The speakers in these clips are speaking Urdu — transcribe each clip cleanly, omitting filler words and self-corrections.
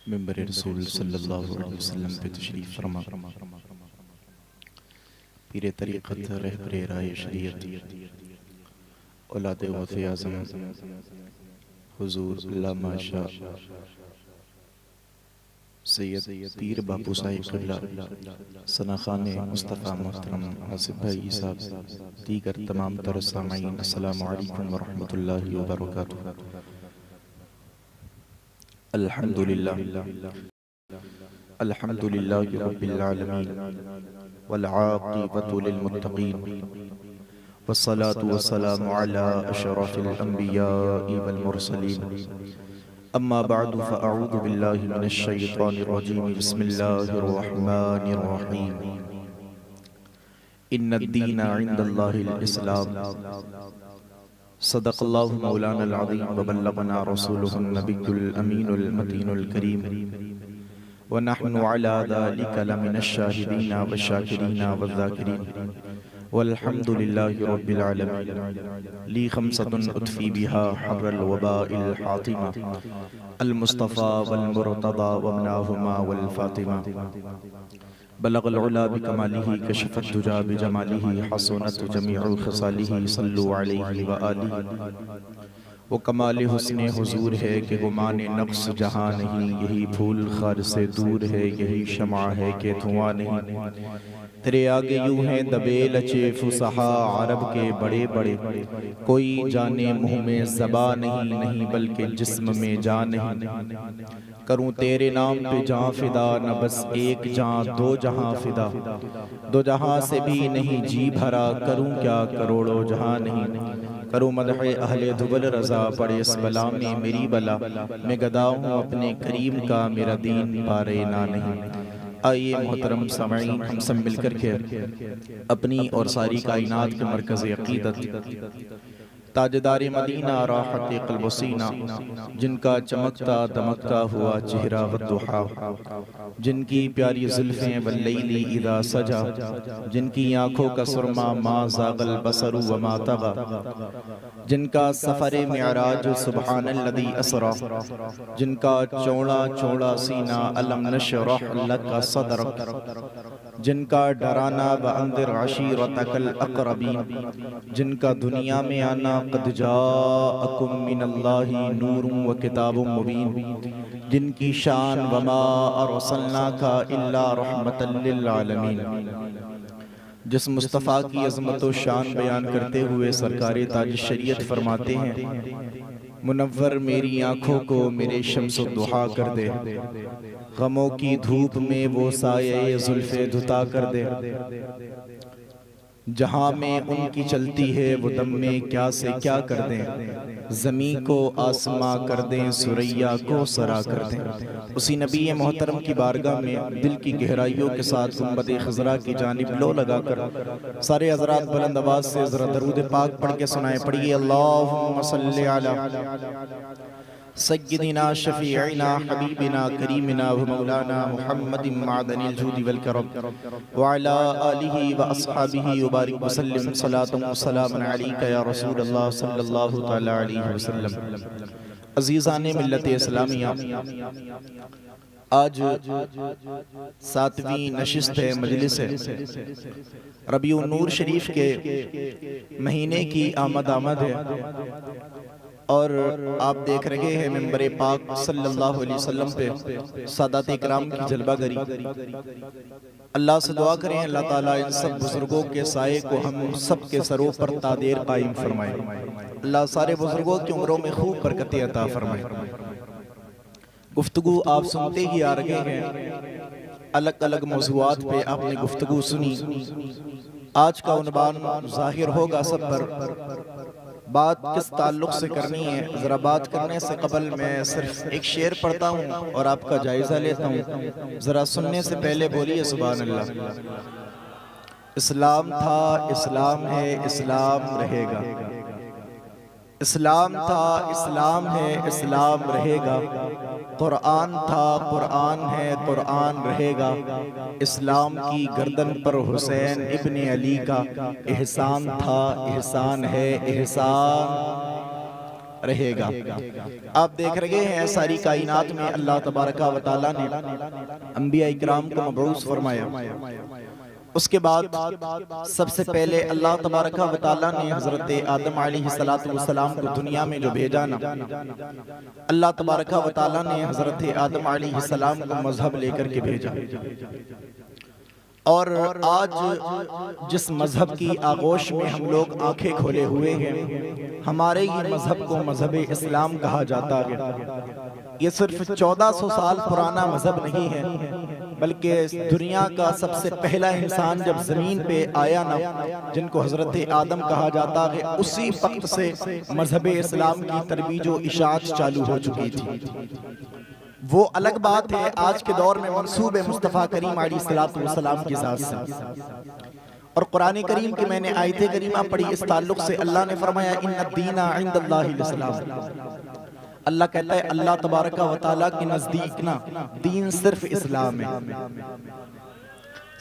ممبر رسول صلی اللہ علیہ وسلم پہ تشریف فرما، پیر طریقت رہبر رائے شریعت اولاد غوث اعظم حضور علامہ شاہ سید پیر باپو صاحب قبلہ ثناخان مصطفیٰ محترم آصف بھائی صاحب، دیگر تمام تر سامعین، السلام علیکم ورحمۃ اللہ وبرکاتہ۔ الحمدللہ الحمدللہ رب العالمین والعاقبۃ للمتقین والصلاة والسلام علی اشرف الانبیاء والمرسلین، اما بعد فاعوذ باللہ من الشیطان الرجیم، بسم اللہ الرحمن الرحیم۔ ان الدین عند اللہ الاسلام، صدق اللہ مولانا العظیم وبلغنا رسولہ النبی الامین المتین الکریم، ونحن علی ذلک لمن الشاہدین والشاکرین والذاکرین، والحمد للہ رب العالمین۔ لی خمسۃ اطفی بہا حر الوباء الحاطمہ، المصطفیٰ والمرتضی وابناہما والفاطمہ، بلغ العلا بکمالہ کشف الدجا بجمالہ، حسنت جمیع خصالہ صلو علیہ وآلہ۔ وہ کمال حسن حضور ہے کہ گمان نقص جہاں نہیں، یہی پھول خار سے دور ہے، یہی شمع ہے کہ دھواں نہیں۔ تیرے آگے یوں ہیں دبے لچے فصحا عرب کے بڑے بڑے، کوئی جانے منہ میں زباں نہیں بلکہ جسم میں جان نہیں۔ کروں تیرے نام پہ جاں فدا، نہ بس ایک جاں دو جہاں فدا، دو جہاں سے بھی نہیں جی بھرا، کروں کیا کروڑوں جہاں نہیں۔ کروں مدح اہل دبل رضا، پڑے اس بلا میں میری بلا، میں گدا ہوں اپنے کریم کا، میرا دین پارے نہ نہیں۔ آئیے محترم سامعین، ہم سب مل کر کے اپنی اور ساری کائنات کے مرکز عقیدت تاجدار مدینہ راحت قلب و سینہ، جن کا چمکتا دمکتا ہوا چہرہ والضحا، جن کی پیاری زلفیں واللیل اذا سجا، جن کی آنکھوں کا سرما ما زاغ البصر وما طغى، جن کا سفر معراج سبحان الذی اسرا، جن کا چوڑا چوڑا سینہ الم نشرح لک صدرک، جن کا ڈرانا وانذر عشیرتک الاقربین، جن کا دنیا میں آنا قد جاءکم من اللہ نور و کتاب مبین، جن کی شان وما ارسلناک الا رحمتا للعالمین۔ جس مصطفیٰ کی عظمت و شان بیان کرتے ہوئے سرکار تاج شریعت فرماتے ہیں، منور میری آنکھوں کو میرے شمس و ضحیٰ کر دے، غموں کی دھوپ میں وہ سایہ زلف دھتا کر دے، جہاں میں ان کی چلتی ہے وہ دم میں کیا سے کیا کر دیں، زمین کو آسماں کر دیں، سریا کو سرا کر دیں۔ اسی نبی محترم کی بارگاہ میں دل کی گہرائیوں کے ساتھ گنبد خضرا کی جانب لو لگا کر سارے حضرات بلند آواز سے ذرا درود پاک پڑھ کے سنائیں۔ پڑھیے اللہم صلی علی سیدنا شفیعنا حبیبنا کریمنا و مولانا محمد معدن الجود والکرم وعلا آلہ و اصحابہ وبارک وسلم، صلاة و سلام علیکہ یا رسول اللہ صلی اللہ تعالی علیہ وسلم۔ عزیزان ملت اسلامیہ، آج 7ویں نشست ہے، مجلس ہے، ربیع النور شریف کے مہینے کی آمد ہے، اور آپ دیکھ رہے ہیں ممبر پاک صلی اللہ علیہ وسلم پہ سادات اکرام کی جلوہ گری۔ اللہ سے دعا کریں اللہ تعالیٰ ان سب بزرگوں کے سائے کو ہم سب کے سروں پر تادیر قائم فرمائے، اللہ سارے بزرگوں کی عمروں میں خوب برکت عطا فرمائے۔ گفتگو آپ سنتے ہی آ رہے ہیں، الگ الگ موضوعات پہ آپ نے گفتگو سنی۔ آج کا عنوان ظاہر ہوگا سب پر، بات کس تعلق سے کرنی ہے۔ ذرا بات کرنے سے قبل میں صرف ایک شعر پڑھتا ہوں اور آپ کا جائزہ لیتا ہوں، ذرا سننے سے پہلے بولیے سبحان اللہ۔ اسلام تھا، اسلام ہے، اسلام رہے گا۔ اسلام تھا، اسلام ہے، اسلام رہے گا۔ قرآن تھا، قرآن ہے، قرآن رہے گا۔ اسلام کی گردن پر حسین ابن علی کا احسان تھا، احسان ہے، احسان۔ رہے گا۔ آپ دیکھ رہے ہیں ساری کائنات میں اللہ تبارک و تعالیٰ نے انبیاء اکرام کو مبعوث فرمایا، اس کے بعد سب سے پہلے اللہ تبارک و تعالیٰ نے حضرت آدم علیہ السلام کو دنیا میں جو بھیجا نا، اللہ تبارک و تعالیٰ نے حضرت آدم علیہ السلام کو مذہب لے کر کے بھیجا، اور آج جس مذہب کی آغوش میں ہم لوگ آنکھیں کھولے ہوئے ہیں، ہمارے ہی مذہب کو مذہب اسلام کہا جاتا ہے۔ یہ صرف 1400 سال پرانا مذہب نہیں ہے، بلکہ دنیا کا سب سے پہلا انسان جب زمین پہ آیا نا، جن کو حضرت آدم کہا جاتا ہے، اسی وقت سے مذہب اسلام کی ترویج و اشاعت چالو ہو چکی تھی۔ وہ الگ بات ہے آج کے دور میں منسوب مصطفیٰ کریم علیہ السلام کی ذات سے، اور قرآن کریم کی میں نے آیت کریمہ پڑھی اس تعلق سے، اللہ نے فرمایا ان الدین عند اللہ الاسلام۔ اللہ کہتا ہے اللہ تبارک و تعالیٰ کے نزدیک نا دین صرف اسلام ہے،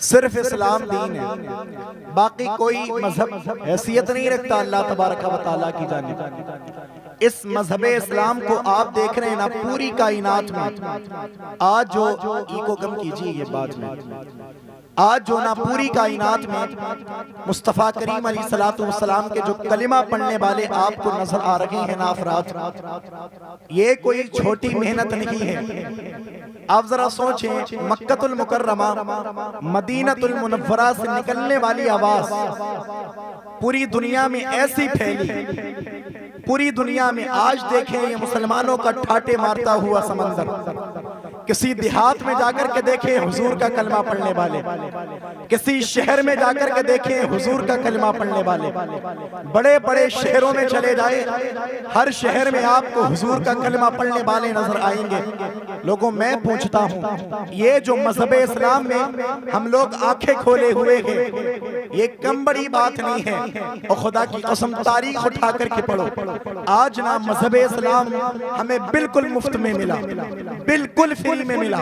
صرف اسلام دین ہے، باقی کوئی مذہب حیثیت نہیں رکھتا اللہ تبارک و تعالیٰ کی جانب۔ اس مذہب اسلام کو آپ دیکھ رہے ہیں نا پوری کائنات میں، آج جو ایکو کم کیجئے یہ بات میں، آج جو نا پوری کائنات میں مصطفیٰ کریم علیہ السلام کے جو کلمہ پڑھنے والے آپ کو نظر آ رہے ہیں نا افراد، یہ کوئی چھوٹی محنت نہیں ہے۔ آپ ذرا سوچیں، مکہ المکرمہ مدینہ المنورہ سے نکلنے والی آواز پوری دنیا میں ایسی پھیلی، پوری دنیا میں آج دیکھیں یہ مسلمانوں کا ٹھاٹے مارتا ہوا سمندر، کسی دیہات میں جا کر کے دیکھیں حضور کا کلمہ پڑھنے والے، کسی شہر میں جا کر کے دیکھیں حضور کا کلمہ پڑھنے والے، بڑے بڑے شہروں میں چلے جائیں، ہر شہر میں آپ کو حضور کا کلمہ پڑھنے والے نظر آئیں گے۔ لوگوں میں پوچھتا ہوں، یہ جو مذہب اسلام میں ہم لوگ آنکھیں کھولے ہوئے ہیں، یہ کم بڑی بات نہیں ہے، اور خدا کی قسم تاریخ اٹھا کر کے پڑھو، آج نا مذہب اسلام ہمیں بالکل مفت میں ملا، بالکل فری میں ملا۔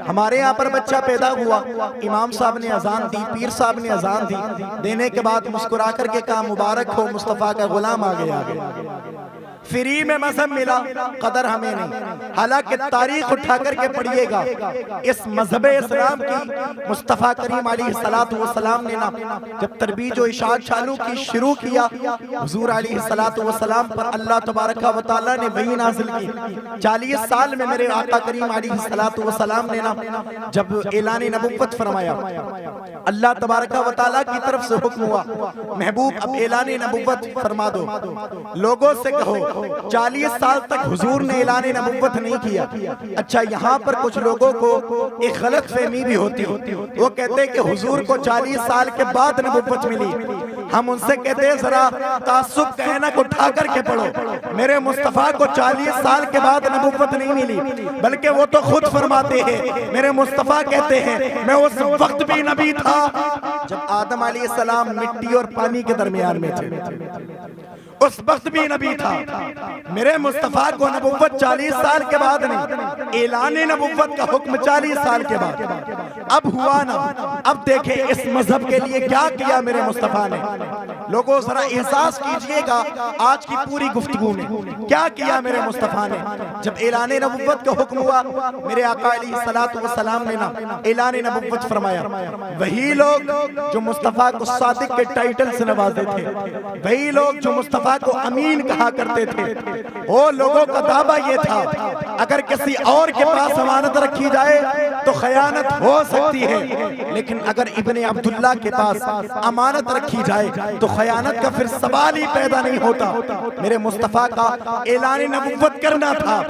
ہمارے یہاں پر بچہ پیدا ہوا، امام صاحب نے اذان دی، پیر صاحب نے اذان دی، دینے کے بعد مسکرا کر کے کہا مبارک ہو مصطفیٰ کا غلام آ گیا۔ فری میں مذہب ملا، قدر ہمیں نہیں۔ حالانکہ تاریخ اٹھا کر کے پڑھیے گا، اس مذہب اسلام کی مصطفیٰ کریم علیہ السلام نے جب ترویج و اشاعت چالو کی شروع کیا، حضور علیہ السلام پر اللہ تبارک و تعالیٰ نے وحی نازل کی۔ 40 سال میں میرے آقا کریم علیہ السلام نے جب اعلان نبوت فرمایا، اللہ تبارک و تعالیٰ کی طرف سے حکم ہوا، محبوب اب اعلان نبوت فرما دو۔ لوگوں سے کہو 40 سال تک حضور نے اعلان نبوت نہیں کیا۔ اچھا یہاں پر کچھ لوگوں کو ایک غلط فہمی بھی ہوتی، وہ کہتے کہ حضور کو 40 سال کے بعد نبوت ملی۔ ہم ان سے کہتے ہیں ذرا تعصب کا عینک اٹھا کر کے پڑھو، میرے مصطفیٰ کو 40 سال کے بعد نبوت نہیں ملی، بلکہ وہ تو خود فرماتے ہیں، میرے مصطفیٰ کہتے ہیں میں اس وقت بھی نبی تھا جب آدم علیہ السلام مٹی اور پانی کے درمیان میں تھے، اس وقت بھی نبی تھا۔ میرے مصطفیٰ کو نبوت 40 سال کے بعد نہیں، اعلان نبوت کا حکم 40 سال کے بعد اب ہوا نا۔ اب دیکھیں اس مذہب کے لیے کیا کیا میرے مصطفیٰ نے۔ لوگوں ذرا احساس کیجئے گا آج کی پوری گفتگو میں کیا کیا میرے مصطفیٰ نے۔ جب اعلان نبوت کا حکم ہوا، میرے آقا علیہ السلام نے اعلان نبوت فرمایا۔ وہی لوگ جو مصطفیٰ کو صادق کے ٹائٹل سے نوازے تھے، وہی لوگ جو مصطفیٰ کو امین کہا کرتے تھے، وہ لوگوں کا دعویٰ یہ تھا اگر کسی اور کے پاس امانت رکھی جائے تو خیانت ہو سکتی ہے، لیکن اگر ابن عبداللہ کے پاس امانت رکھی جائے تو خیانت کا پھر سوال ہی پیدا نہیں ہوتا۔ میرے مصطفیٰ کا اعلان نبوت کرنا تھا۔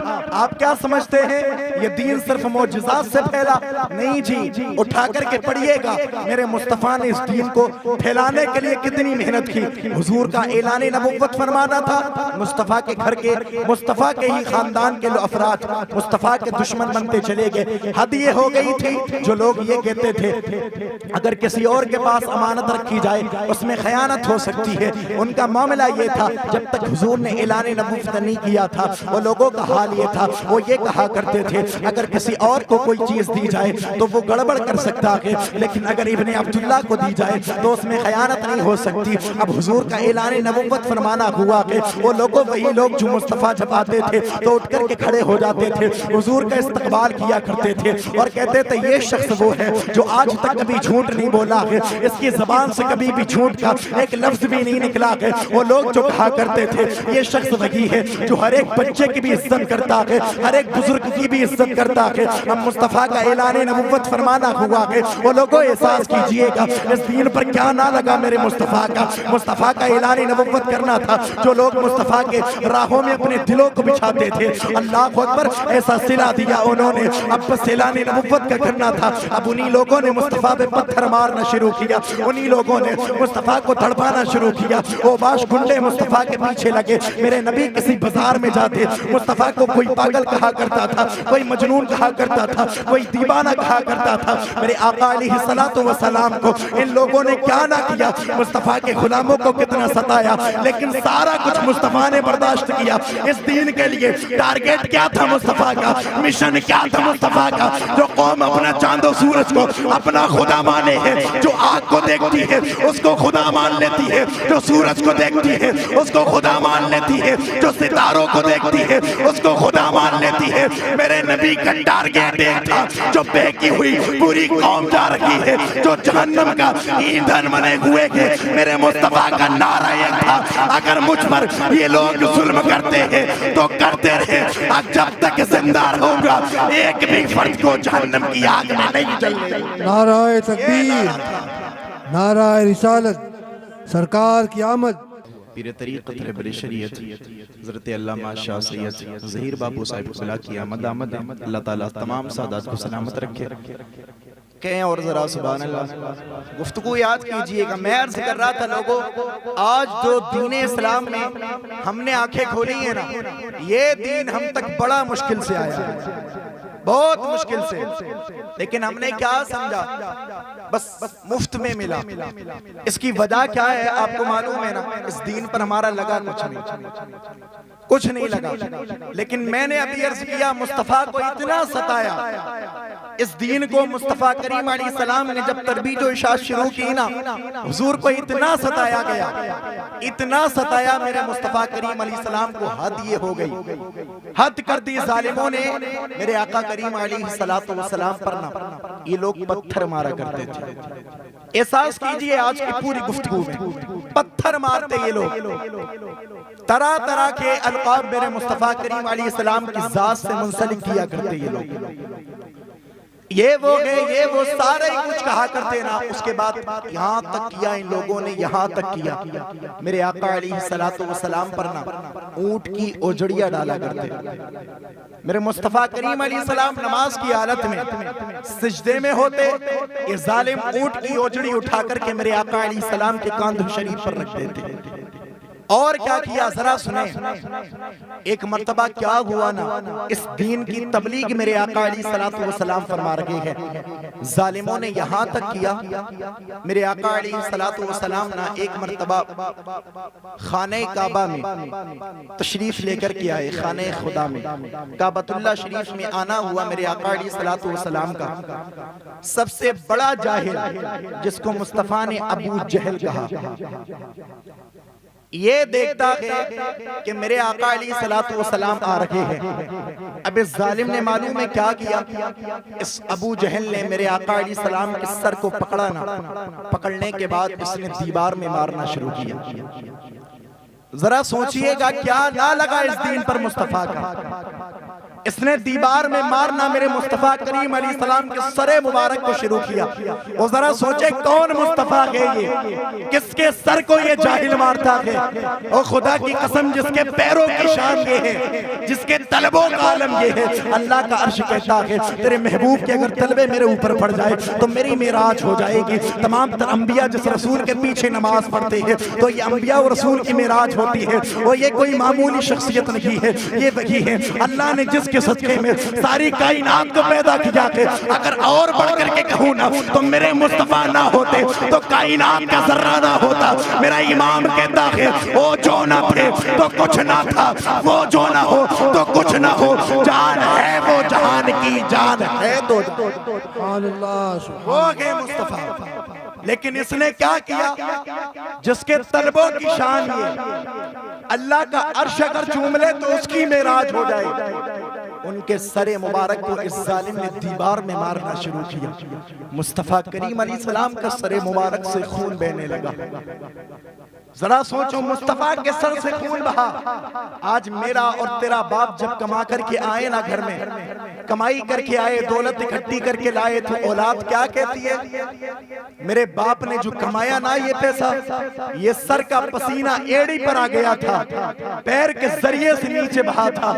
آپ کیا سمجھتے ہیں یہ دین صرف معجزات سے پھیلا؟ نہیں جی، اٹھا کر کے پڑھیے گا میرے مصطفیٰ نے اس دین کو پھیلانے کے لیے کتنی محنت کی۔ حضور کا اعلان نبوت فرمانا تھا، مصطفیٰ کے گھر کے، مصطفیٰ کے ہی خاندان کے افراد مصطفیٰ کے دشمن بنتے چلے گئے۔ حد یہ ہو گئی تھی جو لوگ یہ کہتے تھے اگر کسی اور کے پاس امانت رکھی جائے اس میں خیانت ہو سکتی ہے۔ ان کا معاملہ یہ تھا جب تک حضور نے اعلان نبوت نہیں کیا تھا وہ لوگوں کا حال یہ تھا، وہ یہ کہا کرتے تھے اگر کسی اور کو کوئی چیز دی جائے تو وہ گڑبڑ کر سکتا ہے، لیکن اگر ابن عبداللہ کو دی جائے تو اس میں خیانت نہیں ہو سکتی۔ اب حضور کا اعلان نبوت فرمانا ہوا کہ وہ لوگوں وہی لوگ جو مصطفیٰ جب آتے تھے تو اٹھ کر کے کھڑے ہو جاتے تھے، حضور کا استقبال کیا کرتے تھے اور کہتے تھے یہ شخص وہ ہے جو آج تک کبھی جھوٹ نہیں بولا ہے، اس کی زبان سے کبھی بھی جھوٹ کا ایک لفظ بھی نہیں نکلا ہے۔ وہ لوگ جو کہا کرتے تھے یہ شخص وہی ہے جو ہر ایک بچے کی بھی عزت کرتا ہے، ہر ایک بزرگ کی بھی عزت کرتا ہے۔ اب مصطفیٰ کا اعلان نبوت فرمانا ہوا ہے، وہ لوگوں احساس کیجئے گا اس دین پر کیا نہ لگا میرے مصطفیٰ کا۔ مصطفیٰ کا اعلان نبوت کرنا تھا، جو لوگ مصطفیٰ کے راہوں میں اپنے دلوں کو بچھاتے تھے، اللہ اکبر، ایسا صلہ دیا انہوں نے۔ اب بس اعلان نبوت کا کرنا تھا، اب انہی لوگوں نے مصطفیٰ پہ پتھر مارنا شروع کیا، انہی لوگوں نے مصطفیٰ کو تڑپانا شروع کیا۔ وہ باش گنڈے مصطفیٰ کے پیچھے لگے۔ میرے نبی کسی بازار میں جاتے مصطفیٰ کو کوئی پاگل کہا کرتا تھا، کوئی مجنون کہا کرتا تھا، کوئی دیوانہ کہا کرتا تھا۔ میرے آقا علیہ السلام کو ان لوگوں نے کیا نہ کیا، مصطفیٰ کے غلاموں کو کتنا ستایا، لیکن سارا کچھ مصطفیٰ نے برداشت کیا۔ اس دین کے لیے ٹارگیٹ کیا تھا مصطفیٰ کا، مشن کیا تھا مصطفیٰ کا؟ جو قوم اپنا چاند و سورج کو اپنا خدا مانے ہے، جو آگ کو دیکھتی ہے اس کو خدا مان لیتی ہے، جو سورج کو دیکھتی ہے اس کو خدا مان لیتی ہے، جو ستاروں کو دیکھتی ہے اس کو خدا مان لیتی ہے۔ میرے نبی کا ٹارگیٹ ایک تھا، جو بہکی ہوئی پوری قوم جا رہی ہے، جو جہنم کا ایندھن بنے ہوئے ہیں۔ میرے مصطفیٰ کا نعرہ ایک تھا، اگر مجھ پر یہ لوگ ظلم کرتے ہیں تو کرتے رہے، جب تک زندہ رہوں گا ایک بھی فرد کو جہنم کی آگ میں نہیں جلنے۔ نعرہ تکبیر، نعرہ رسالت، سرکار کی آمد۔ پیر طریقت رہبر شریعت حضرت علامہ شاہ سید ظہیر بابو صاحب خلا کی آمد آمد ہے۔ اللہ تعالیٰ تمام سادات کو سلامت رکھے۔ کہیں اور ذرا سبحان اللہ گفتگو یاد کیجئے گا۔ میں عرض کر رہا تھا لوگوں، آج جو دین اسلام میں ہم نے آنکھیں کھولی ہیں نا، یہ دین ہم تک بڑا مشکل سے آیا ہے، بہت مشکل سے، لیکن ہم نے کیا سمجھا بس مفت میں ملا۔ اس کی وجہ کیا ہے آپ کو معلوم ہے نا، اس دین پر ہمارا لگا کچھ نہیں لگا، لیکن میں نے ابھی عرض کیا مصطفیٰ کو اتنا ستایا، اس دین کو مصطفیٰ کریم علیہ السلام نے جب ترویج و اشاعت شروع کی نا، حضور کو اتنا ستایا گیا، اتنا ستایا میرے مصطفیٰ کریم علیہ السلام کو حد یہ ہو گئی، حد کر دی ظالموں نے میرے آقا کریم علیہ السلام پر نا، یہ لوگ پتھر مارا کرتے تھے۔ احساس کیجئے آج کی پوری گفتگو میں پتھر مارتے یہ لوگ، طرح طرح کے القاب میرے مصطفیٰ کریم علیہ السلام کی ذات سے منسلک کیا کرتے یہ لوگ، یہ وہ گئے، یہ وہ سارے کچھ کہا کرتے نا۔ اس کے بعد یہاں تک کیا ان لوگوں نے، یہاں تک کیا میرے آقا علیہ السلام پر نا اونٹ کی اوجڑیاں ڈالا کرتے۔ میرے مصطفیٰ کریم علیہ السلام نماز کی حالت میں سجدے میں ہوتے، یہ ظالم اونٹ کی اوجڑی اٹھا کر کے میرے آقا علیہ السلام کے کاندھ شریف پر رکھ دیتے۔ اور کیا کیا ذرا سنیں، ایک مرتبہ کیا ہوا نا، اس دین کی تبلیغ میرے آقا علیہ السلام فرما رہے ہیں، ظالموں نے یہاں تک کیا میرے آقا علیہ السلام نا ایک مرتبہ خانہ کعبہ میں تشریف لے کر کے آئے، خانہ خدا میں کعبۃ اللہ شریف میں آنا ہوا میرے آقا علیہ السلام کا۔ سب سے بڑا جاہل جس کو مصطفیٰ نے ابو جہل کہا، یہ دیکھتا ہے کہ میرے آقا علیہ السلام آ رہے ہیں۔ اب اس ظالم نے معلوم ہے کیا کیا، اس ابو جہل نے میرے آقا علیہ السلام کے سر کو پکڑا نا، پکڑنے کے بعد اس نے دیوار میں مارنا شروع کیا۔ ذرا سوچئے گا کیا نہ لگا اس دین پر مصطفیٰ کا، اس نے دیوار میں مارنا میرے مصطفیٰ کریم علیہ السلام کے سر مبارک کو شروع کیا۔ وہ ذرا سوچے کون مصطفیٰ ہے یہ، کس کے سر کو یہ جاہل مارتا ہے؟ اور خدا کی قسم جس کے پیروں کی شان یہ ہے، جس کے طلبوں کا عالم یہ ہے، اللہ کا عرش کہتا ہے تیرے محبوب کے اگر طلبے میرے اوپر پڑ جائے تو میری معراج ہو جائے گی۔ تمام تر انبیاء جس رسول کے پیچھے نماز پڑھتے ہیں تو یہ انبیاء و رسول کی معراج ہوتی ہے، وہ یہ کوئی معمولی شخصیت نہیں ہے، یہ وہی ہے اللہ نے جس کے صدقے میں ساری کائنات کو پیدا کیا کہ اگر اور بڑھ کر کے کہوں نا تو میرے مصطفیٰ نہ ہوتے تو کائنات کا ذرہ نہ ہوتا. میرا امام کہتا ہے وہ جو نہ تھے تو کچھ نہ تھا, وہ جو نہ ہو تو کچھ نہ ہو, جان ہے وہ جہان کی جان ہے تو سبحان اللہ ہو گئے مصطفیٰ. لیکن اس نے کیا کیا جس کے طلبوں کی شان یہ اللہ کا عرش اگر چوم لے تو اس کی معراج ہو جائے. ان کے سر مبارک کو اس ظالم نے دیوار میں مارنا شروع کیا. مصطفیٰ کریم علیہ السلام کا سر مبارک سے خون بہنے لگا. ذرا سوچو مصطفیٰ کے سر سے خون بہا. آج میرا اور تیرا باپ جب کما کر کے آئے نا گھر میں, کمائی کر کے آئے, دولت اکٹھی کر کے لائے, تو اولاد کیا کہتی ہے؟ میرے باپ نے جو کمایا نا یہ پیسہ, یہ سر کا پسینہ ایڑی پر آ گیا تھا, پیر کے ذریعے سے نیچے بہا تھا.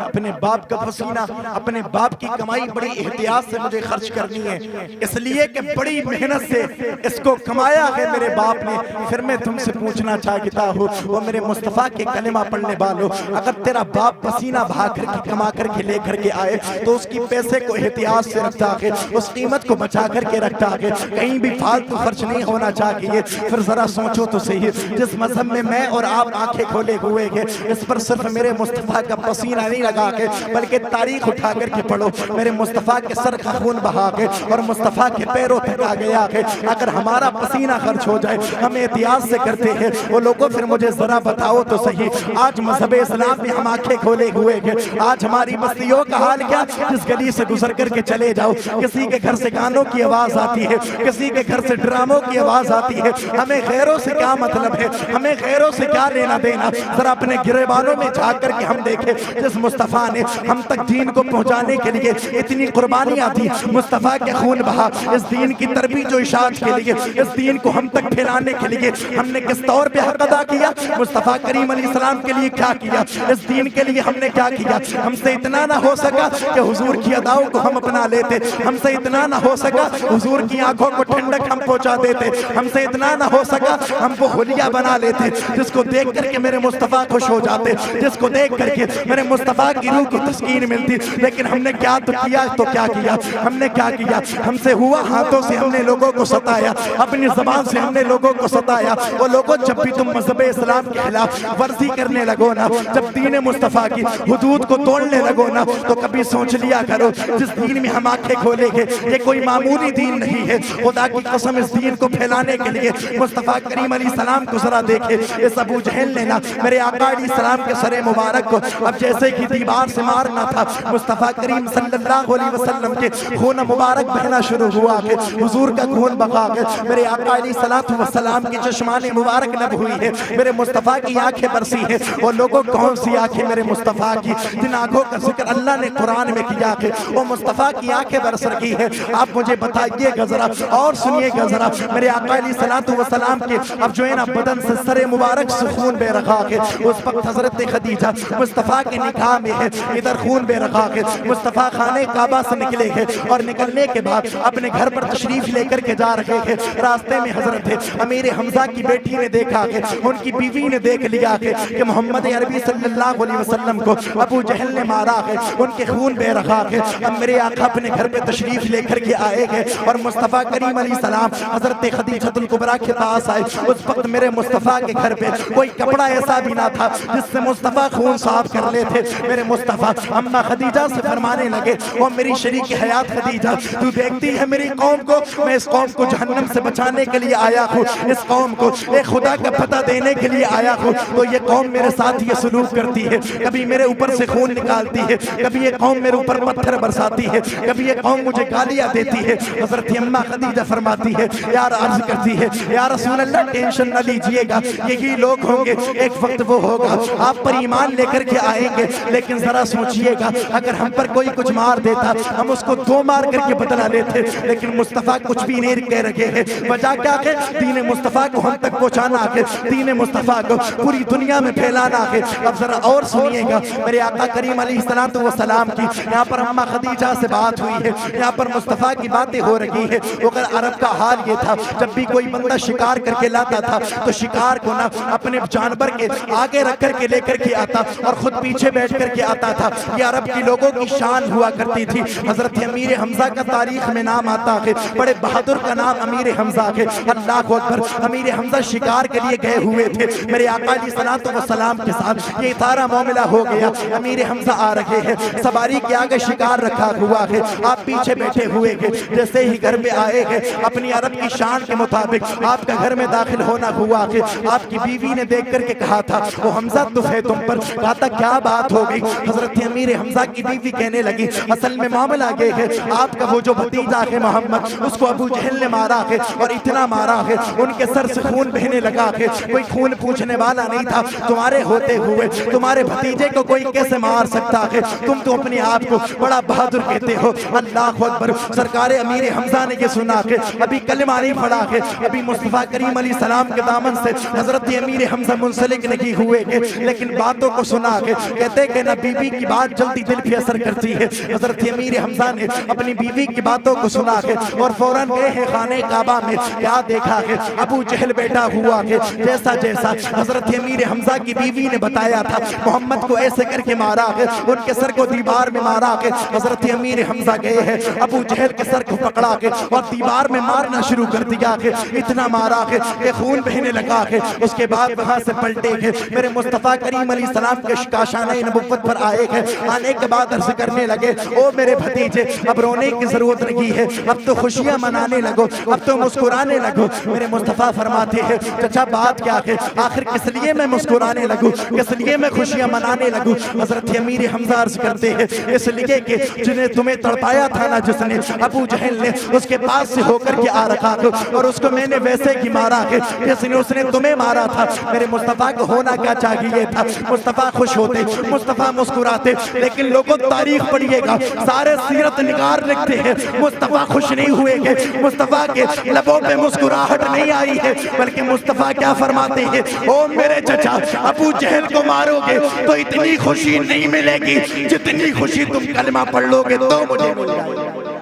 اپنے باپ کا پسینہ, اپنے باپ کی کمائی بڑی احتیاط سے مجھے خرچ کرنی ہے, اس لیے کہ بڑی محنت سے اس کو کمایا ہے میرے باپ نے. پھر میں تم سے پوچھنا چاہتا ہوں, وہ میرے مصطفیٰ کے کلمہ پڑھنے والوں, اگر تیرا باپ پسینہ بہا کر کے کما کر کے لے کر کے آئے تو اس کی پیسے کو احتیاط سے رکھتا ہے, اس قیمت کو بچا کر کے رکھتا ہے, کہیں بھی فالتو خرچ نہیں ہونا چاہیے. پھر ذرا سوچو تو صحیح, جس مذہب میں اور آپ آنکھیں کھولے ہوئے ہیں اس پر صرف میرے مصطفیٰ کا پسینہ نہیں لگا کے بلکہ تاریخ اٹھا کر کے پڑھو, میرے مصطفیٰ کے سر کا خون بہا کے اور مصطفیٰ کے پیروں تک آ گیا ہے. اگر ہمارا پسینہ خرچ ہو جائے ہم احتیاط سے کرتے ہیں. وہ لوگوں پھر مجھے ذرا بتاؤ تو صحیح, آج مذہب اسلام میں ہم آنکھیں کھولے ہوئے ہیں, آج ہماری بستیوں کا حال کیا؟ جس گلی سے گزر کر کے چلے جاؤ کسی کے گھر سے گانوں کی آواز آتی ہے, کسی کے گھر سے ڈراموں کی آواز آتی ہے. ہمیں غیروں سے کیا مطلب ہے, ہمیں غیروں سے کیا لینا دینا؟ ذرا اپنے گریبانوں میں جھانک کر کے ہم دیکھیں جس مصطفیٰ نے ہم تک دین کو پہنچانے کے لیے اتنی قربانیاں دی, مصطفیٰ کے خون بہا اس دین کی ترویج و اشاعت کے لیے, اس دین کو ہم تک پھیلانے کے لیے ہم نے کس طور پہ حق ادا کیا؟ مصطفیٰ کریم علیہ السلام کے لیے کیا کیا؟ اس دین کے لیے ہم نے کیا کیا؟ ہم سے اتنا نہ ہو سکا کہ حضور کی اداؤں کو ہم اپنا لیتے, ہم سے اتنا نہ ہو سکا حضور کی آنکھوں کو ٹھنڈک ہم پہنچا دیتے, ہم سے اتنا نہ ہو سکا ہم وہ حلیہ بنا لیتے جس کو دیکھ کر کے میرے مصطفیٰ خوش ہو جاتے, جس کو دیکھ کر کے میرے مصطفیٰ کی روح کو تسکین ملتی. لیکن ہم نے کیا تو کیا, تو کیا کیا ہم نے کیا کیا؟ ہم سے ہوا ہاتھوں سے ہم نے لوگوں کو ستایا, اپنی زبان سے ہم نے لوگوں کو ستایا. وہ لوگوں جب بھی تم مذہب اسلام کے خلاف ورزی کرنے لگو نا, جب دین مصطفیٰ کی حدود کو توڑنے لگو نا, تو کبھی سوچ لیا کرو جس دین میں ہم آنکھیں کھولے گے یہ کوئی معمولی دین نہیں ہے. خدا کی قسم اس دین کو پھیلانے کے لیے مصطفیٰ کریم علیہ السلام کو ذرا دیکھے. اس ابو جہل نے نا میرے آقا علیہ السلام کے سر مبارک کو اب جیسے کہ دیوار سے مارنا تھا, مصطفیٰ کریم صلی اللہ علیہ وسلم کے خون مبارک بہنا شروع ہوا کہ حضور کا خون بقا کے میرے آقا علیہ السلام کی چشمان مبارک نب ہوئی ہے, میرے مصطفیٰ کی آنکھیں برسی ہیں. وہ لوگوں کون سی آنکھیں میرے مصطفیٰ کی جن آنکھوں کا ذکر اللہ نے قرآن میں کیا کہ وہ مصطفیٰ کی آنکھیں برس رکھی ہے. آپ مجھے بتائیے گا ذرا اور سنیے گا ذرا, میرے آقا علیہ السلام کے اب جو ہے نا بدن سے سر مبارک سے خون بے رکھا ہے. اس وقت حضرت خدیجہ مصطفیٰ کے نکاح میں ہے, ادھر خون بے رکھا ہے. مصطفیٰ خانہ کعبہ سے نکلے ہیں اور نکلنے کے بعد اپنے گھر پر تشریف لے کر کے جا رہے ہیں. راستے میں حضرت امیر حمزہ کی بیٹی نے دیکھا کہ ان کی بیوی نے دیکھ لیا کہ محمد عربی صلی اللہ علیہ وسلم کو ابو جہل نے مارا ہے, ان کے خون بہ رہا ہے. اب میرے آقا اپنے گھر پہ تشریف لے کر کے آئے گے اور مصطفیٰ کریم علیہ السلام حضرت خدیجہ الکبریٰ کے پاس آئے. اس وقت میرے مصطفیٰ کے گھر پہ کوئی کپڑا ایسا بھی نہ تھا جس سے مصطفیٰ خون صاف کر لیتے. میرے مصطفیٰ اماں خدیجہ سے فرمانے لگے, وہ میری شریک حیات خدیجہ, تو دیکھتی ہے میری قوم کو, میں اس قوم کو جہنم سے بچانے کے لیے آیا ہوں, اس قوم کو ایک خدا کا پتہ دینے کے لیے آیا ہوں. تو یہ قوم میرے ساتھ یہ سلوک کرتی ہے, کبھی میرے اوپر سے خون نکالتی ہے, کبھی یہ قوم میرے اوپر پتھر برساتی ہے, کبھی یہ قوم مجھے گالیاں دیتی ہے. حضرت اماں خدیجہ فرماتی ہے, یار عرض کرتی ہے, یا رسول اللہ ٹینشن نہ لیجئے گا, یہی لوگ ہوں گے, ایک وقت وہ ہوگا آپ پر ایمان لے کر کے آئیں گے. لیکن ذرا سوچئے گا اگر ہم پر کوئی کچھ مار دیتا ہم اس کو دو مار کر کے بدلا لیتے, لیکن مصطفیٰ کچھ بھی نہیں کہہ رہے ہیں. وجہ کیا ہے؟ دین مصطفیٰ کو ہم تک پہنچانا ہے, دین مصطفیٰ کو پوری دنیا میں پھیلانا ہے. اب ذرا اور سنیے گا, میرے آقا کریم علیہ السلام کی یہاں پر اماں خدیجہ سے بات ہوئی ہے, یہاں پر مصطفیٰ کی باتیں ہو رہی ہے. اگر عرب کا حال یہ تھا جب بھی کوئی بندہ شکار کر کے لاتا تھا تو شکار کو نہ اپنے جانور کے آگے رکھ کر کے لے کر کے آتا اور خود پیچھے بیٹھ کر کے آتا تھا. یہ عرب کی لوگوں کی شان ہوا کرتی تھی. حضرت امیر حمزہ کا تاریخ میں نام آتا ہے, بڑے بہادر کا نام امیر حمزہ ہے. اللہ اکبر. امیر حمزہ شکار کے لیے گئے ہوئے تھے میرے آقا علیہ الصلوۃ والسلام کے ساتھ. یہ سارا معاملہ ہو گیا. امیر حمزہ آ رہے ہیں, سواری کے آگے شکار رکھا ہوا ہے, آپ پیچھے بیٹھے ہوئے ہیں. جیسے ہی گھر میں آئے ہیں, اپنی عرب کی شان کے مطابق آپ کا گھر میں داخل ہونا ہوا ہے. آپ کی بیوی نے دیکھ کر کے کہا تھا وہ حمزہ تو ہے تم پر. کہا تھا کیا بات ہو گئی؟ حضرت امیر حمزہ کی بیوی کہنے لگی اصل میں معاملہ یہ ہے, آپ کا وہ جو بھتیجا ہے محمد, اس کو ابو جہل نے مارا ہے, اور اتنا مارا ہے ان کے سر سے خون بہنے لگا ہے. کوئی خون پوچھنے والا نہیں تھا. تمہارے ہوتے ہوئے تمہارے بھتیجے کو کوئی کیسے مار سکتا ہے؟ تم تو اپنے آپ کو بڑا بہادر کہتے ہو. اللہ اکبر. سرکار امیر حمزہ نے یہ سنا کہ ابھی کلمہ نہیں پڑھا ہے, ابھی مصطفیٰ کریم علیہ السلام کے دامن سے حضرت امیر حمزہ منسلک نہیں ہوئے ہیں, لیکن باتوں کو سنا کے کہتے کہ نہ بیوی کی بات جلدی دل پہ اثر کرتی ہے. حضرت امیر حمزہ نے اپنی بیوی کی باتوں کو سنا کے اور فوراً گئے ہیں خانہ کعبہ میں. کیا دیکھا ہے؟ ابو جہل بیٹھا ہوا ہے. جیسا جیسا حضرت امیر حمزہ کی بیوی نے بتایا تھا محمد کو ایسے کر کے مارا ہے, ان کے سر کو دیوار میں مارا ہے. حضرت امیر حمزہ گئے ہیں, ابو جہل کے سر کو پکڑا کے اور دیوار میں مارنا شروع کر دیا ہے. اتنا مارا ہے کہ خون بہنے لگا ہے. اس کے بعد وہاں سے پلٹے ہیں, میرے مصطفیٰ کریم علیہ السلام کے کاشانہ نبوت پر آئے ہیں. آنے کے بعد عرض کرنے لگے او میرے بھتیجے, اب رونے کی ضرورت نہیں ہے, اب تو خوشیاں منانے لگو, اب تو مسکرانے لگو. میرے مصطفیٰ فرماتے ہیں چچا بات کیا ہے؟ آخر کس لیے میں مسکرانے لگوں, کس لیے میں خوشیاں منانے لگوں؟ حضرت امیر حمزہ عرض کرتے ہیں اس لیے کہ جنہیں تمہیں تڑپایا تھا نا جس نے, ابو جہل نے, اس کے پاس سے ہو کر کے آ رکھا تھا, اور اس کو میں نے ویسے کی مارا ہے جس نے اس نے تمہیں مارا تھا. میرے مصطفیٰ کو ہونا کیا چاہیے تھا؟ مصطفیٰ خوش ہوتے, مصطفیٰ مسکراتے. لیکن لوگوں تاریخ پڑھیے گا, سارے سیرت نگار لکھتے ہیں مصطفیٰ خوش نہیں ہوئے کہ مصطفیٰ کے لبوں پہ مسکراہٹ نہیں آئی ہے, بلکہ مصطفیٰ کیا فرماتے ہیں او میرے چچا, ابو جہل کو مارو گے تو اتنی خوشی نہیں ملے گی جتنی خوشی تم کلمہ پڑھ لو گے تو مجھے مل جائے گی.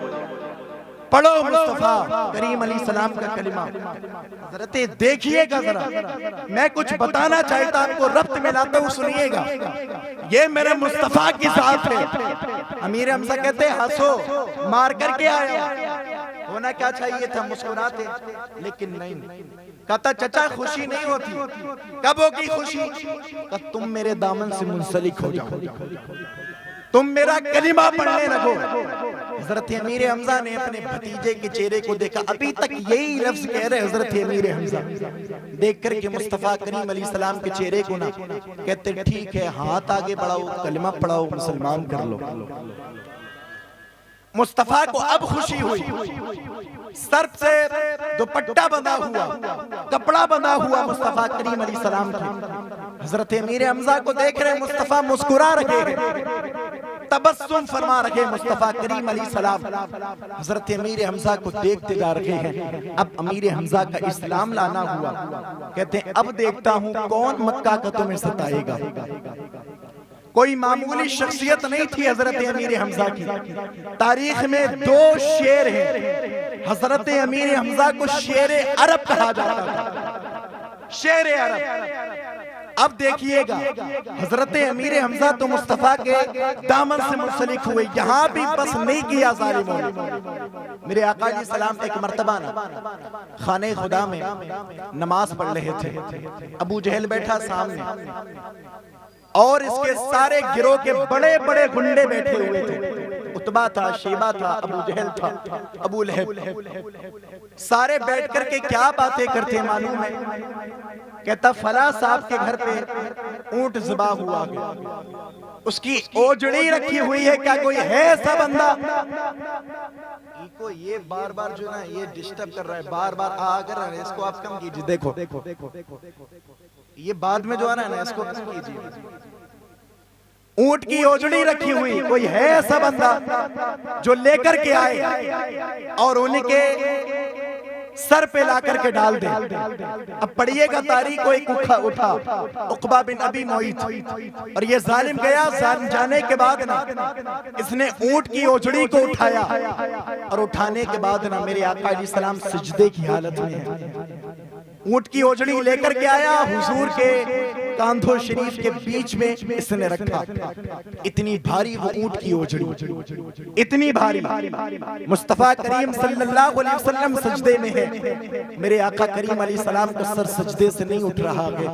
پڑھو مصطفیٰ کریم علیہ السلام کا کلمہ. حضرت دیکھیے گا ذرا, میں کچھ بتانا چاہتا آپ کو, ربط ملاتا ہوں سنیے گا. یہ میرے مصطفیٰ کی ذات ہے. امیر حمزہ کہتے ہنسو, مار کر کے آیا, ہونا کیا چاہیے تھا؟ مسکراتے, لیکن نہیں. کہتا چچا خوشی نہیں ہوتی. کب ہوگی خوشی؟ کہ تم میرے دامن سے منسلک ہو جاؤ, تم میرا کلمہ پڑھنے لگو. حضرت امیر حمزہ نے اپنے بھتیجے کے چہرے کو دیکھا, ابھی تک یہی لفظ کہہ رہے حضرت امیر حمزہ, دیکھ کر کے مصطفیٰ کریم علیہ السلام کے چہرے کو نہ کہتے ٹھیک ہے, ہاتھ آگے بڑھاؤ, کلمہ پڑھاؤ, مسلمان کر لو. مصطفیٰ کو اب خوشی ہوئی. سر سے دوپٹہ بندھا ہوا, کپڑا بندھا ہوا مصطفیٰ کریم علیہ السلام کی. حضرت امیر حمزہ کو دیکھ رہے مصطفیٰ مسکرا رہے ہیں, تبسم فرما رہے مصطفیٰ کریم علیہ السلام. حضرت امیر حمزہ کو دیکھتے جا رہے ہیں. اب امیر حمزہ کا اسلام لانا ہوا. کہتے ہیں اب دیکھتا ہوں کون مکہ کا تمہیں ستائے گا. کوئی معمولی شخصیت نہیں تھی حضرت امیر حمزہ کی. تاریخ میں 2 شیر ہیں. حضرت امیر حمزہ کو شیر عرب کہا جاتا تھا, شیر عرب. اب دیکھیے گا حضرت امیر حمزہ تو مصطفیٰ کے دامن سے منسلک ہوئے. یہاں بھی بس نہیں کیا ظالموں نے. میرے آقا علیہ السلام ایک مرتبہ خانہ خدا میں نماز پڑھ رہے تھے. ابو جہل بیٹھا سامنے, اور اس کے سارے گروہ کے بڑے بڑے گنڈے بیٹھے ہوئے تھے. عتبہ تھا, شیبہ تھا, ابو جہل تھا, ابو لہب. سارے بیٹھ کر کے کیا باتیں کرتے معلوم ہے؟ کہتا فلاں صاحب کے گھر پہ اونٹ ذبح ہوا گیا, اس کی اوجڑی رکھی ہوئی ہے, کیا کوئی ہے ایسا بندہ؟ کو یہ بار بار جو نا یہ ڈسٹرب کر رہا ہے, بار بار آ کر رہا ہے, اس کو آپ کم کیجئے. دیکھو یہ بعد میں جو آ رہا ہے نا, اس کو کم کیجئے. اونٹ کی اوجڑی رکھی ہوئی, کوئی ہے ایسا بندہ جو لے کر کے آئے اور ان کے سر پہ لا کر کے ڈال دے. اب پڑھیے گا تاریخ کو, ایک اٹھا عقبہ بن ابی معیط, اور یہ ظالم گیا. ظالم جانے کے بعد نا اس نے اونٹ کی اوجڑی کو اٹھایا, اور اٹھانے کے بعد نا میرے آقا علیہ السلام سجدے کی حالت میں ہیں. اونٹ کی اوجڑی لے کر کے آیا, حضور کے کاندھوں شریف کے بیچ میں اس نے رکھا. اتنی بھاری وہ اونٹ کی اوجڑی, اتنی بھاری. مصطفیٰ کریم صلی اللہ علیہ وسلم سجدے میں ہے, میرے آقا کریم علیہ السلام کا سر سجدے سے نہیں اٹھ رہا ہے.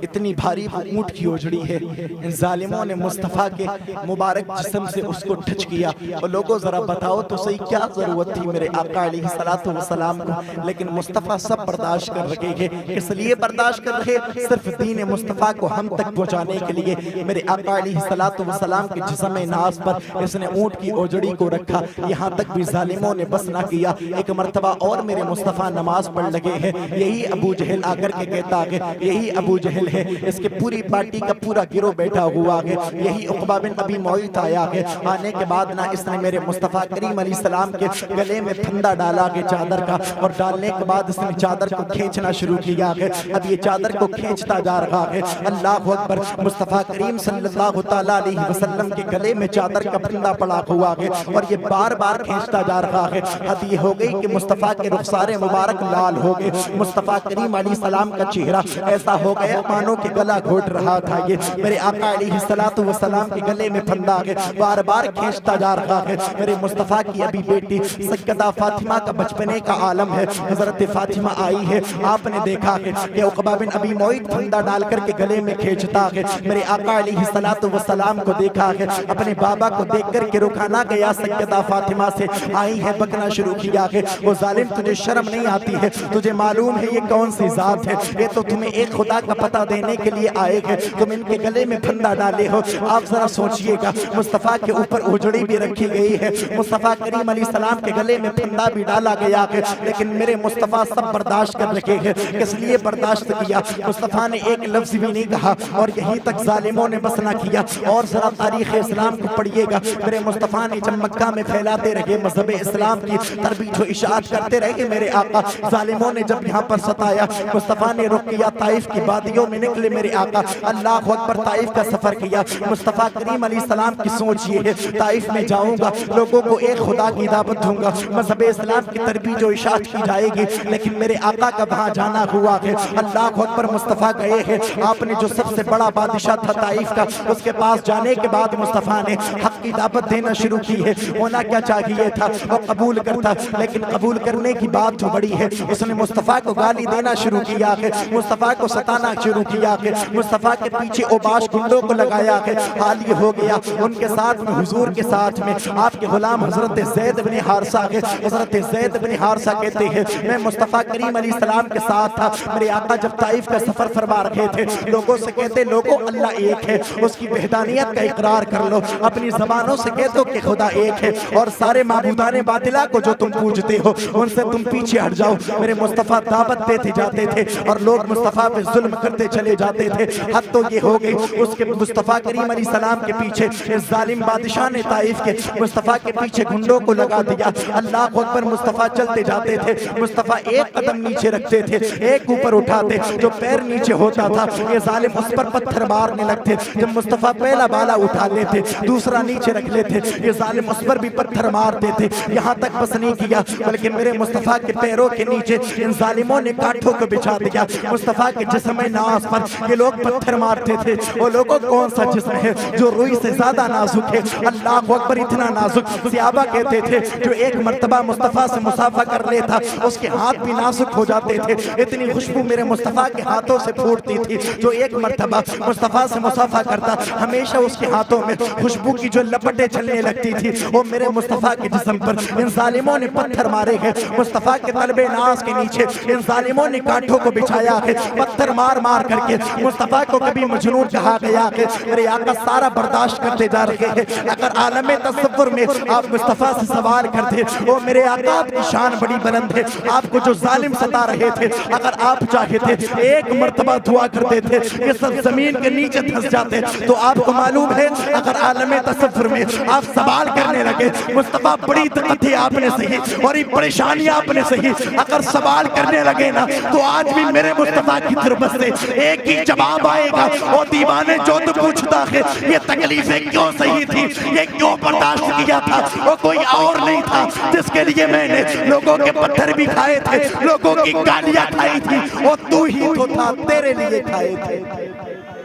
اتنی بھاری وہ اونٹ کی اوجڑی ہے. ان ظالموں نے مصطفیٰ کے مبارک جسم سے اس کو ٹچ کیا. اور لوگوں ذرا بتاؤ تو صحیح کیا ضرورت تھی میرے آقا علیہ السلام کو, لیکن مصطفیٰ سب برداشت کر رکھے گے. اس لیے برداشت کر رہے صرف دین مصطفیٰ کو ہم تک پہنچانے کے لیے. میرے آقا علیہ السلام کے جسم ناز پر اس نے اونٹ کی اوجڑی کو رکھا. یہاں تک بھی ظالموں نے بس نہ کیا, ایک مرتبہ اور میرے مصطفیٰ نماز پڑھ لگے ہیں. یہی ابو جہل آ کر کے کہتا ہے, یہی ابو جہل ہے, اس کے پوری پارٹی کا پورا گروہ بیٹھا ہوا ہے. یہی عقبہ بن ابی معیط آیا ہے. آنے کے بعد نہ اس نے میرے مصطفیٰ کریم علیہ السلام کے گلے میں پھندا ڈالا ہے چادر کا, اور ڈالنے کے بعد اس نے چادر کو کھینچنا شروع کیا ہے. اب یہ چادر کو کھینچتا جا رہا ہے. اللہ اکبر. مصطفیٰ کریم صلی اللہ تعالیٰ علیہ وسلم کے گلے میں چادر کا پھندا پڑا ہوا ہے, اور یہ بار بار کھینچتا جا رہا ہے. حد یہ ہو گئی کہ مصطفیٰ کے رخسار مبارک لال ہو گئے. مصطفیٰ کریم علیہ السلام کا چہرہ ایسا ہو گیا مانو کہ گلا گھوٹ رہا تھا. یہ میرے آقا علیہ السلام کے گلے میں پھندا ہے, بار بار کھینچتا جا رہا ہے. میرے مصطفیٰ کی ابھی بیٹی سیدہ فاطمہ کا بچپنے کا عالم ہے. حضرت فاطمہ آئی ہے, آپ نے دیکھا ہے کہ عقبہ بن ابی معیط پھندا ڈال کر کے گلے میں کھینچتا ہے. میرے آقا علیہ السلام کو دیکھا ہے, اپنے بابا کو دیکھ کر کے رکانا گیا. سیدہ فاطمہ سے آئی ہے, بکنا شروع کیا ہے, وہ ظالم تجھے شرم نہیں آتی ہے؟ تجھے معلوم ہے یہ کون سی ذات ہے؟ یہ تو تمہیں ایک خدا کا پتہ دینے کے لیے آئے ہیں, تم ان کے گلے میں پھندا ڈالے ہو. آپ ذرا سوچئے گا, مصطفیٰ کے اوپر اوجڑی بھی رکھی گئی ہے, مصطفیٰ کریم علیہ السلام کے گلے میں پھندا بھی ڈالا گیا ہے, لیکن میرے مصطفیٰ سب برداشت کر رکھے ہیں. کس لیے برداشت کیا؟ مصطفیٰ نے ایک لفظ بھی نہیں کہا, اور یہیں تک ظالموں نے بس نہ کیا. اور ذرا تاریخ اسلام کو پڑھیے گا. میرے مصطفیٰ نے جب مکہ میں پھیلاتے رہے مذہب اسلام کی ترویج و اشاعت کرتے رہے میرے آقا, ظالموں نے جب یہاں پر ستایا, مصطفیٰ نے رخ کیا طائف کی وادیوں میں نکلے میرے آقا. اللہ اکبر. طائف کا سفر کیا. مصطفیٰ کریم علیہ السلام کی سوچ یہ ہے, طائف میں جاؤں گا, لوگوں کو ایک خدا کی دعوت دوں گا, مذہب اسلام کی ترویج و اشاعت کی جائے گی. لیکن میرے آقا کا وہاں جانا ہوا ہے. اللہ اکبر. مصطفیٰ گئے ہیں. آپ نے جو سب سے بڑا بادشاہ تھا طائف کا, اس کے پاس جانے کے بعد مصطفیٰ نے حق کی دعوت دینا شروع کی ہے. ہونا کیا چاہیے تھا, وہ قبول کرتا, لیکن قبول کرنے کی بات تو بڑی ہے. اس نے مصطفیٰ کو گالی دینا شروع کیا ہے, مصطفیٰ کو ستانا شروع کیا ہے, مصطفیٰ کے پیچھے اوباش گنڈوں کو لگایا ہے. حال یہ ہو گیا ان کے ساتھ میں, حضور کے ساتھ میں آپ کے غلام حضرت زید بن حارثہ ہے. حضرت زید بن حارثہ کہتے ہیں میں مصطفیٰ کریم علیہ السلام کے ساتھ تھا. میرے آقا جب طائف کا سفر فرما رہے تھے, لوگوں سے کہتے لوگوں اللہ ایک ہے, اس کی وحدانیت کا اقرار کر لو, اپنی زبانوں سے کہہ دو کہ خدا ایک ہے, اور سارے معبودان باطلہ کو جو تم پوجتے ہو ان سے تم پیچھے ہٹ جاؤ. میرے مصطفیٰ دعوت دیتے جاتے تھے, اور لوگ مصطفیٰ پہ ظلم کرتے چلے جاتے تھے. حد تو یہ ہو گئی, اس کے مصطفیٰ کریم علیہ السلام کے پیچھے اس ظالم بادشاہ نے طائف کے مصطفیٰ کے پیچھے گھنڈوں کو لگا دیا. اللہ اکبر. مصطفیٰ چلتے جاتے تھے, مصطفیٰ ایک قدم نیچے رکھتے تھے, ایک اوپر اٹھاتے, جو پیر نیچے ہوتا تھا یہ ظالم اس پر پتھر مارنے لگتے. جب مصطفیٰ پہلا بالا اٹھا لیتے, دوسرا نیچے رکھ لیتے, یہ ظالم اس پر بھی پتھر مارتے تھے. یہاں تک بس نہیں کیا, بلکہ میرے مصطفیٰ کے پیروں کے نیچے ان ظالموں نے کانٹوں کو بچھا دیا. مصطفیٰ کے جسم ناز پر یہ لوگ پتھر مارتے تھے. وہ لوگوں کون سا جسم ہے جو روئی سے زیادہ نازک ہے؟ اللہ اکبر. اتنا نازک صحابہ کہتے تھے جو ایک مرتبہ مصطفیٰ سے مصافحہ کر لیتا اس کے ہاتھ بھی نازک ہو جاتے تھے. اتنی خوشبو میرے مصطفیٰ کے ہاتھوں سے پھوٹتی تھی. جو ایک مرتبہ مصطفیٰ سے مصافحہ کرتا ہمیشہ اس کے ہاتھوں میں خوشبو کی جو لپٹیں چلنے لگتی تھی, وہ میرے مصطفیٰ کے جسم پر ان ظالموں نے پتھر مارے ہیں. مصطفیٰ کے طلب ناز کے نیچے ان ظالموں نے کانٹوں کو بچھایا ہے. پتھر مار مار کر کے مصطفیٰ کو کبھی مجنون کہا گیا ہے. میرے آقا سارا برداشت کرتے جا رہے ہیں. اگر عالم تصور میں آپ مصطفیٰ سے سوال کرتے, وہ میرے آقا آپ کی شان بڑی بلند ہے, آپ کو جو ظالم ستا رہے تھے اگر آپ چاہتے ایک مرتبہ دعا کرتے تھے یہ سب زمین کے نیچے دھس جاتے. تو آپ کو معلوم ہے اگر عالم تصور میں آپ سوال کرنے لگے, مصطفیٰ بڑی تکلیفیں آپ نے سہی, بڑی پریشانیاں آپ نے سہی, اگر سوال کرنے لگے نا تو آج بھی میرے مصطفیٰ کی طرف سے ایک ہی جواب آئے گا, وہ دیوانے جو تو پوچھتا ہے یہ تکلیفیں کیوں سہی تھی, یہ کیوں برداشت کیا تھا, وہ کوئی اور نہیں تھا جس کے لیے میں نے لوگوں کے پتھر بھی کھائے تھے, لوگوں کی گالیاں کھائی تھی, وہ تو ہی تو تھا, تیرے لیے کھائے تھے.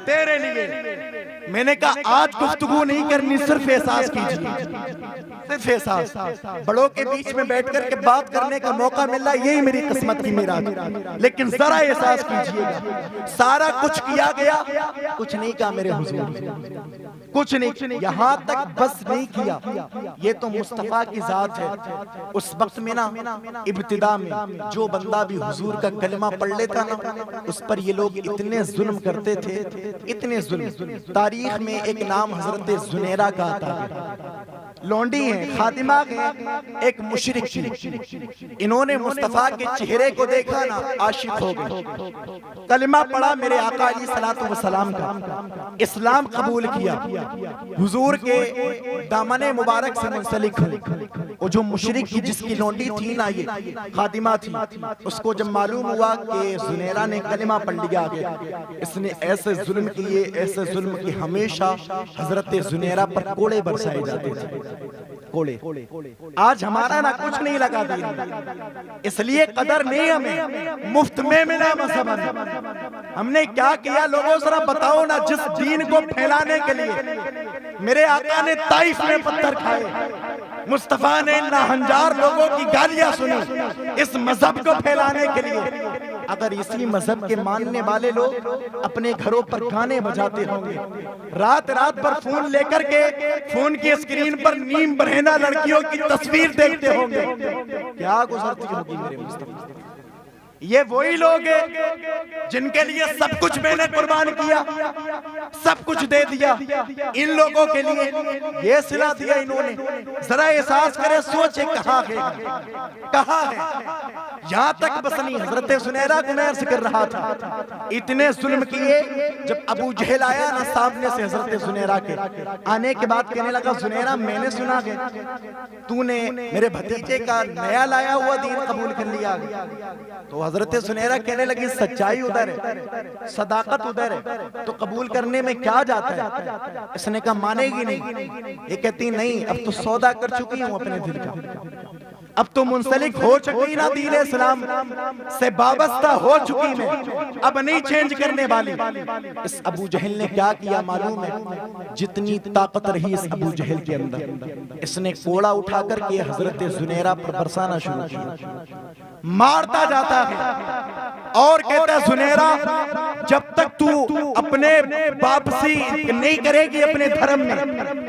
تیرے لیے. میں نے کہا آج گفتگو نہیں کرنی, صرف احساس کیجیے, صرف احساس. بڑوں کے بیچ میں بیٹھ کر کے بات کرنے کا موقع مل رہا, یہی میری قسمت کی میراث. لیکن ذرا احساس کیجیے گا, سارا کچھ کیا گیا, کچھ نہیں کہا میرے حضور, کچھ نہیں, یہاں تک بس نہیں کیا. یہ تو مصطفیٰ کی ذات ہے. اس وقت میں نا ابتدا میں جو بندہ بھی حضور کا کلمہ پڑھ لیتا نا, اس پر یہ لوگ اتنے ظلم کرتے تھے, اتنے ظلم. تاریخ میں ایک نام حضرت زنیرہ کا آتا ہے, لونڈی ہیں, خادمہ ہیں, ایک مشرک تھی. انہوں نے مصطفیٰ کے چہرے کو دیکھا نا, عاشق ہو گئے, کلمہ پڑھا میرے آقا علیہ الصلوۃ والسلام کا, اسلام قبول کیا, حضور کے دامن مبارک سے منسلک ہوئے. وہ جو مشرک کی جس کی لونڈی تھی نا, یہ خادمہ تھی, اس کو جب معلوم ہوا کہ زنیرہ نے کلمہ پڑھ لیا گیا, اس نے ایسے ظلم کیے, ایسے ظلم کی ہمیشہ حضرت زنیرہ پر کوڑے برسائے جاتے تھے, کوڑے. آج ہمارا نا کچھ نہیں لگا دین, اس لیے قدر نہیں ہمیں, مفت میں ملا مذہب. ہم نے کیا کیا لوگوں ذرا بتاؤ نا, جس دین کو پھیلانے کے لیے میرے آقا نے طائف میں پتھر کھائے, مصطفیٰ نے ناہنجار لوگوں کی گالیاں سنی, اس مذہب کو پھیلانے کے لیے. اگر اسی مذہب کے ماننے والے لوگ اپنے گھروں پر گانے بجاتے ہوں گے, رات رات پر فون لے کر کے فون کی اسکرین پر نیم برہنہ لڑکیوں کی تصویر دیکھتے ہوں گے, کیا گزرتی ہوگی میرے مصطفیٰ. یہ وہی لوگ ہیں جن کے لیے سب کچھ میں نے قربان کیا, سب کچھ دے دیا. ان لوگوں کے لیے یہ صلہ دیا انہوں نے. ذرا احساس کرے, سوچے کہاں ہے, کہاں ہے. یہاں تک بس نہیں, حضرت زنیرہ کو میں عرض کر رہا تھا, اتنے ظلم کیے. جب ابو جہل آیا نا سامنے سے حضرت زنیرہ کے, آنے کے بعد کہنے لگا, زنیرہ میں نے سنا ہے تو نے میرے بھتیجے کا نیا لایا ہوا دین قبول کر لیا. تو حضرت زنیرہ کہنے لگی, سچائی ادھر ہے, صداقت ادھر ہے, تو قبول کرنے میں کیا جاتا ہے. اس نے کہا مانے گی نہیں. یہ کہتی نہیں, اب تو سودا کر چکی ہوں اپنے دل کا, اب تو منسلک ہو چکی نا دین اسلام سے, وابستہ ہو چکی میں, اب نہیں چینج کرنے والی. اس ابو جہل نے کیا کیا معلوم ہے, جتنی طاقت رہی اس ابو جہل کے اندر, اس نے کوڑا اٹھا کر کے حضرت زنیرہ پر برسانا شروع کیا, مارتا جاتا ہے اور کہتا ہے, زنیرہ جب تک تو اپنے واپسی نہیں کرے گی اپنے دھرم میں,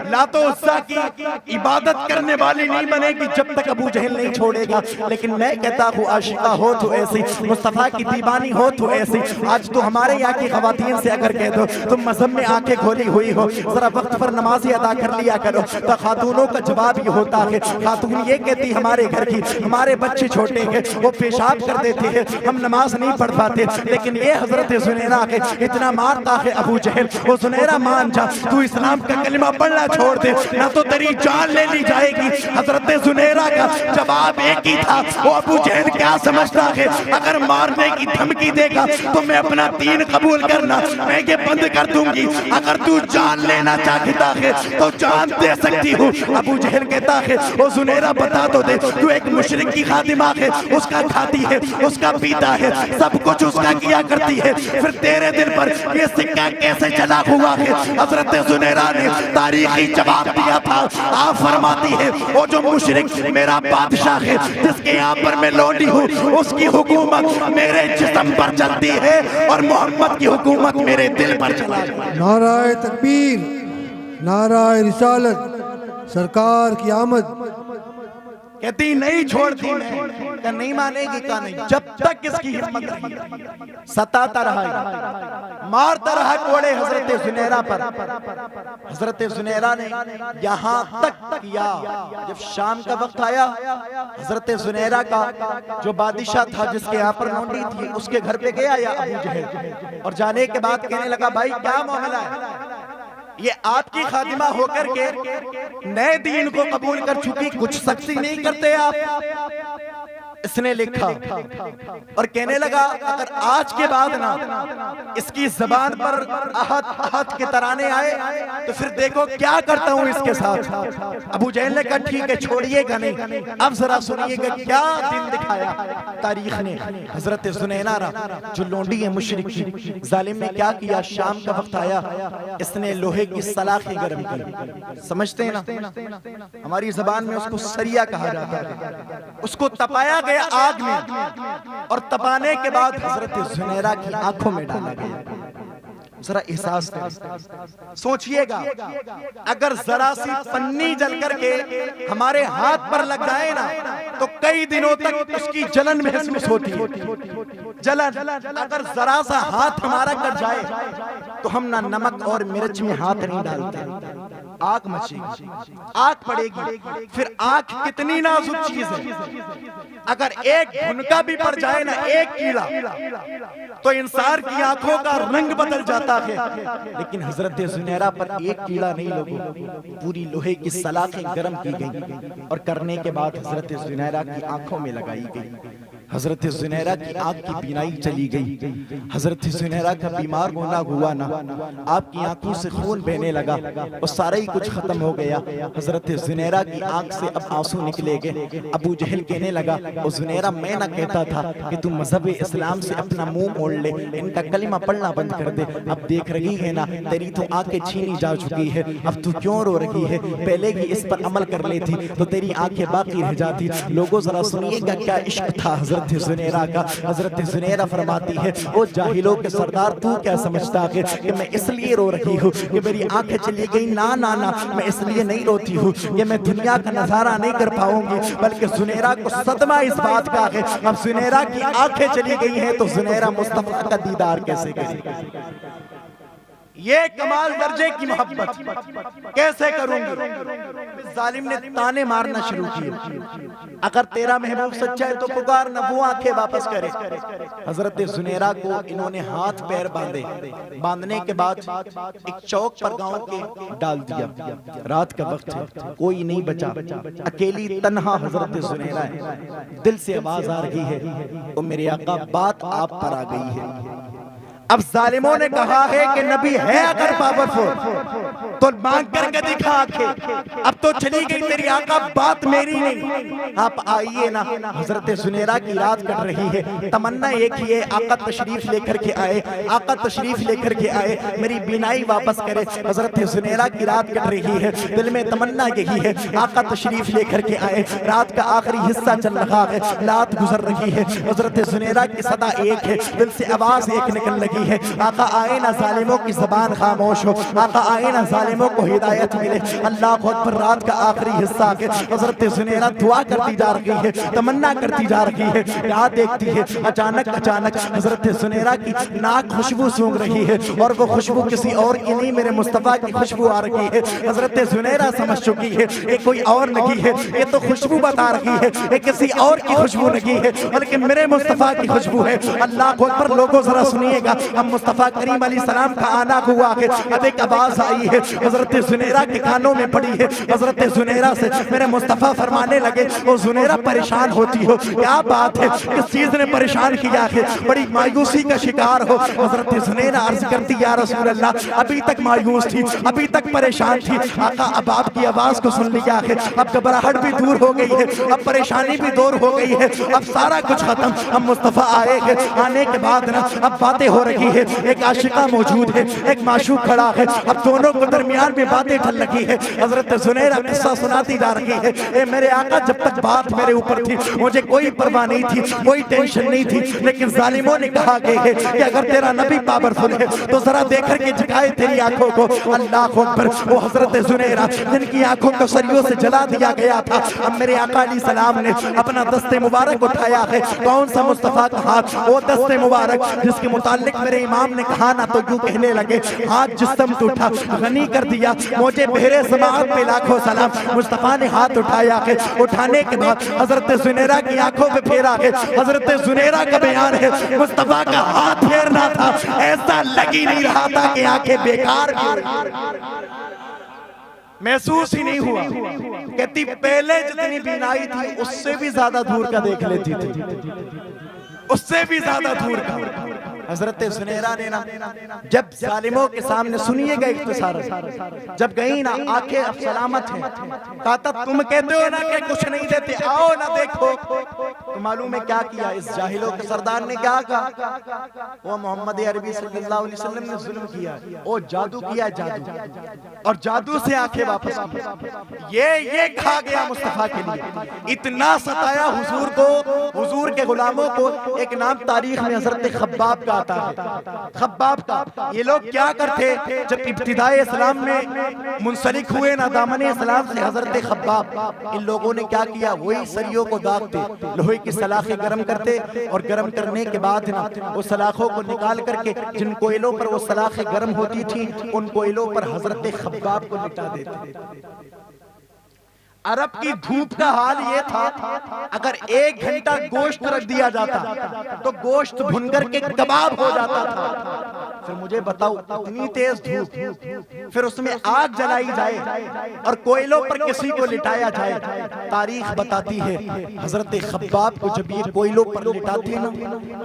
لات و عزا کی عبادت کرنے والی نہیں بنے گی جب تک ابو جہل نہیں چھوڑے گا. لیکن میں کہتا ہوں, عاشقہ ہو تو ایسی, مصطفیٰ کی دیوانی ہو تو ایسی. آج تو ہمارے یہاں کی خواتین سے اگر کہہ دو تم مذہب میں آنکھیں کھولی ہوئی ہو, ذرا وقت پر نمازی ادا کر لیا کرو, تو خاتونوں کا جواب یہ ہوتا ہے, خاتون یہ کہتی ہمارے گھر کی, ہمارے بچے چھوٹے ہیں, وہ پیشاب کر دیتے ہیں, ہم نماز نہیں پڑھ پاتے. لیکن یہ حضرت زنیرہ کے اتنا مارتا ہے ابو جہل, وہ زنیرہ مان جا, تو اسلام کا کلمہ پڑھنا چھوڑ دے, نہ تو تیری جان لے لی جائے گی. حضرت زنیرہ کا جواب ایک ہی تھا. وہ ابو جہل کیا سمجھتا ہے, اگر مارنے کی دھمکی دے گا تو میں اپنا دین قبول کرنا میں یہ بند کر دوں گی, اگر تو جان لینا چاہتا ہے تو جان دے سکتی ہوں. ابو جہل کہتا ہے, وہ زنیرہ بتا تو دے, تو ایک مشرک کی خادمہ ہے, اس کا کھاتی ہے, اس کا پیتا ہے, سب کچھ اس کا کیا کرتی ہے, پھر تیرے دل پر یہ سکہ کیسے چلا ہوا ہے. حضرت زنیرہ نے تاریخی جواب دیا تھا. آپ فرماتی ہے, وہ جو مشرک میرا بادشاہ ہے جس کے یہاں پر میں لونڈی ہوں, اس کی حکومت میرے جسم پر چلتی ہے اور محمد کی حکومت میرے دل پر چلا جائے. نعرہ تکبیر, نعرہ رسالت, سرکار کی آمد. کہتی نہیں چھوڑتی میں, کہ نہیں مانے گی, کہ نہیں, جب تک اس کی ہمت رہی, ستاتا رہا, مارتا رہا کوڑے حضرت زنیرہ پر. حضرت زنیرہ نے یہاں تک کیا, جب شام کا وقت آیا, حضرت زنیرہ کا جو بادشاہ تھا جس کے یہاں پر لونڈی تھی, اس کے گھر پہ گیا یا ابو جہل, اور جانے کے بعد کہنے لگا, بھائی کیا معاملہ ہے, یہ آپ کی خادمہ ہو کر کے نئے دین کو قبول کر چکی, کچھ سختی نہیں کرتے آپ, اس نے لکھا اور کہنے لگا اگر آج کے بعد نا اس کی زبان پر احد احد کے ترانے آئے تو پھر دیکھو کیا کرتا ہوں اس کے ساتھ۔ ابو جہل نے کہا ٹھیک ہے، چھوڑیے گا نہیں۔ اب ذرا سنیے گا کیا دن دکھایا تاریخ نے۔ حضرت زنیرہ جو لونڈی ہے مشرک کی، ظالم نے کیا کیا، شام کا وقت آیا، اس نے لوہے کی سلاخیں گرم کی، سمجھتے ہیں نا ہماری زبان میں اس کو سریا کہا جاتا ہے، اس کو تپایا گیا آگ میں، اور تپانے کے بعد حضرت زنیرہ کی آنکھوں میں ڈالا گیا۔ ذرا احساس کریں، سوچئے گا اگر ذرا سی پنی جل کر کے ہمارے ہاتھ پر لگ جائے نا تو کئی دنوں تک اس کی جلن محسوس ہوتی ہے۔ جلن اگر ذرا سا ہاتھ ہمارا کٹ جائے تو ہم نہ نمک اور مرچ میں ہاتھ نہیں ڈالتے، آگ مچے گی، آگ پڑے گی۔ پھر آگ کتنی نازک چیز ہے، اگر ایک بھنکا بھی پڑ جائے نا، ایک کیڑا، تو انسان کی آنکھوں کا رنگ بدل جاتا ہے۔ لیکن حضرت زنیرہ پر ایک کیڑا نہیں لوگوں، پوری لوہے کی سلاخیں گرم کی گئی اور کرنے کے بعد حضرت زنیرہ کی آنکھوں میں لگائی گئی۔ حضرت زنیرہ کی آنکھ کی بینائی چلی گئی، حضرت زنیرہ کا بیمار ہونا ہوا نا، آپ کی آنکھوں سے خون بہنے لگا اور سارا ہی کچھ ختم ہو گیا۔ حضرت زنیرہ کی آنکھ سے اب آنسو نکلے گئے۔ ابو جہل کہنے لگا او زنیرہ میں نہ کہتا تھا کہ تم مذہب اسلام سے اپنا منہ موڑ لے، ان کا کلمہ پڑھنا بند کر دے، اب دیکھ رہی ہے نا تیری تو آنکھیں چھینی جا چکی ہے، اب تو کیوں رو رہی ہے، پہلے ہی اس پر عمل کر لیتی تو تیری آنکھیں باقی رہ جاتی۔ لوگوں ذرا سنیے گا کیا عشق تھا حضرت زنیرہ کا۔ حضرت زنیرہ فرماتی ہے او جاہلوں کے سردار تو کیا سمجھتا ہے کہ میں اس لیے رو رہی ہوں کہ میری آنکھیں چلی گئی، نا نا نا، میں اس لیے نہیں روتی ہوں کہ میں دنیا کا نظارہ نہیں کر پاؤں گی، بلکہ زنیرہ کو صدمہ اس بات کا ہے اب زنیرہ کی آنکھیں چلی گئی ہیں تو زنیرہ مصطفیٰ کا دیدار کیسے کرے گی؟ یہ کمال درجے کی محبت کیسے کروں گی؟ ظالم نے تانے مارنا شروع کیے، اگر تیرا محبوب سچا ہے تو پکار نہ، وہ آنکھیں واپس کرے۔ حضرت زنیرہ کو انہوں نے ہاتھ پیر باندھے، باندھنے کے بعد ایک چوک پر گاؤں کے ڈال دیا۔ رات کا وقت ہے، کوئی نہیں بچا، اکیلی تنہا حضرت زنیرہ ہے۔ دل سے آواز آ رہی ہے او میرے آقا بات آپ پر آ گئی ہے۔ اب ظالموں نے کہا ہے کہ نبی ہے اگر پاورفل تو مانگ کر کے دکھا آنکھیں، اب تو چلی گئی تیری آقا، بات میری نہیں، آپ آئیے نا۔ حضرت زنیرہ کی رات کٹ رہی ہے، تمنا ایک ہی ہے آقا تشریف لے کر کے آئے، آقا تشریف لے کر کے آئے، میری بینائی واپس کرے۔ حضرت زنیرہ کی رات کٹ رہی ہے، دل میں تمنا یہی ہے آقا تشریف لے کر کے آئے۔ رات کا آخری حصہ چل رہا ہے، رات گزر رہی ہے، حضرت زنیرہ کی صدا ایک ہے، دل سے آواز ایک نکل لگی ہے آقا آئے نا ظالموں کی زبان خاموش ہو، آقا آئے نا ظالموں کو ہدایت ملے۔ اللہ اکبر، رات کا آخری حصہ ہے، حضرت زنیرہ دعا کرتی جا رہی ہے، تمنا کرتی جا رہی ہے، کیا دیکھتی ہے اچانک حضرت زنیرہ کی ناک خوشبو سونگ رہی ہے اور وہ خوشبو کسی اور کی نہیں میرے مصطفیٰ کی خوشبو آ رہی ہے۔ حضرت زنیرہ سمجھ چکی ہے یہ کوئی اور نہیں ہے، یہ تو خوشبو بتا رہی ہے، یہ کسی اور کی خوشبو نہیں ہے بلکہ میرے مصطفیٰ کی خوشبو ہے۔ اللہ اکبر، لوگوں ذرا سنیے گا، اب مصطفیٰ کریم علیہ السلام کا آنا ہوا ہے، اب ایک آواز آئی ہے حضرت زنیرہ کے کانوں میں پڑی ہے۔ حضرت زنیرہ سے میرے مصطفیٰ فرمانے لگے او زنیرہ پریشان ہوتی ہو، کیا بات ہے، کس چیز نے پریشان کیا ہے، بڑی مایوسی کا شکار ہو۔ حضرت زنیرہ عرض کرتی یا رسول اللہ ابھی تک مایوس تھی، ابھی تک پریشان تھی، آقا اب آپ کی آواز کو سن لیا ہے، اب گھبراہٹ بھی دور ہو گئی ہے، اب پریشانی بھی دور ہو گئی ہے، اب سارا کچھ ختم، اب مصطفیٰ آئے ہیں، آنے کے بعد نا اب باتیں ہو رہی ہے، ایک عاشقہ موجود ہے، ایک معشوق کھڑا ہے، اب دونوں کو درمیان میں باتیں ٹھل لگی ہے۔ حضرت زنیرہ قصہ سناتی جا رہی ہے، اے میرے آقا جب تک بات میرے اوپر تھی مجھے کوئی پرواہ نہیں تھی، کوئی ٹینشن نہیں تھی، لیکن ظالموں نے کہا کہ اگر تیرا نبی پاورفل ہے تو ذرا دیکھ کر کے جھکائے تیری آنکھوں کو۔ اللہ اکبر، وہ حضرت زنیرہ جن کی آنکھوں کو سریوں سے جلا دیا گیا تھا، اب میرے آقا علیہ السلام نے اپنا دست مبارک اٹھایا ہے، کون سا مصطفیٰ کا ہاتھ، وہ دست مبارک جس کے متعلق میرے امام نے کہا نا تو یوں کہنے لگے ہاتھ جس سمت اٹھا غنی کر دیا مجھے بہرے سماعت پہ لاکھوں سلام۔ مصطفیٰ نے ہاتھ اٹھایا ہے، اٹھانے کے بعد حضرت زنیرہ کی آنکھوں پہ پھیرا ہے، حضرت زنیرہ کا بیان ہے مصطفیٰ کا ہاتھ پھیرنا تھا ایسا لگ ہی نہیں رہا تھا کہ آنکھیں بیکار کی۔ محسوس ہی نہیں ہوا. کہتی پہلے جتنی بینائی تھی اس سے بھی زیادہ دور کا دیکھ لیتی تھی, اس سے بھی زیادہ دور کا. حضرت زنیرہ نے نا جب ظالموں کے سامنے, سنیے گا اختصار, جب گئی نا آنکھیں اب سلامت ہیں, کہا تھا تم کہتے ہو نا کہ کچھ نہیں دیتے, آؤ نا دیکھو. تو معلوم ہے کیا کیا اس جاہلوں کے سردار نے, کیا کہا, وہ محمد عربی صلی اللہ علیہ وسلم نے ظلم کیا, وہ جادو کیا, جادو, اور جادو سے آنکھیں واپس کی. یہ کہا گیا مصطفیٰ کے لیے. اتنا ستایا حضور کو, حضور کے غلاموں کو. ایک نام تاریخ میں حضرت خباب کا آتا ہے, خباب کا. یہ لوگ کیا کرتے جب ابتدائے اسلام میں منسلک ہوئے نا دامن اسلام سے حضرت خباب, ان لوگوں نے کیا کیا, وہی سریوں کو داغتے, لوہے کی سلاخیں گرم کرتے, اور گرم کرنے کے بعد نا وہ سلاخوں کو نکال کر کے جن کوئلوں پر وہ سلاخیں گرم ہوتی تھی ان کوئلوں پر حضرت خباب کو لٹا دیتے. عرب کی دھوپ کا حال یہ تھا, اگر 1 گھنٹہ گوشت رکھ دیا جاتا تو گوشت بھن کر کے کباب ہو جاتا تھا. پھر مجھے بتاؤ اتنی تیز دھوپ, پھر اس میں آگ جلائی جائے اور کوئلوں پر کسی کو لٹایا جائے. تاریخ بتاتی ہے حضرت خباب کو جب یہ کوئلوں پر لٹاتے نا,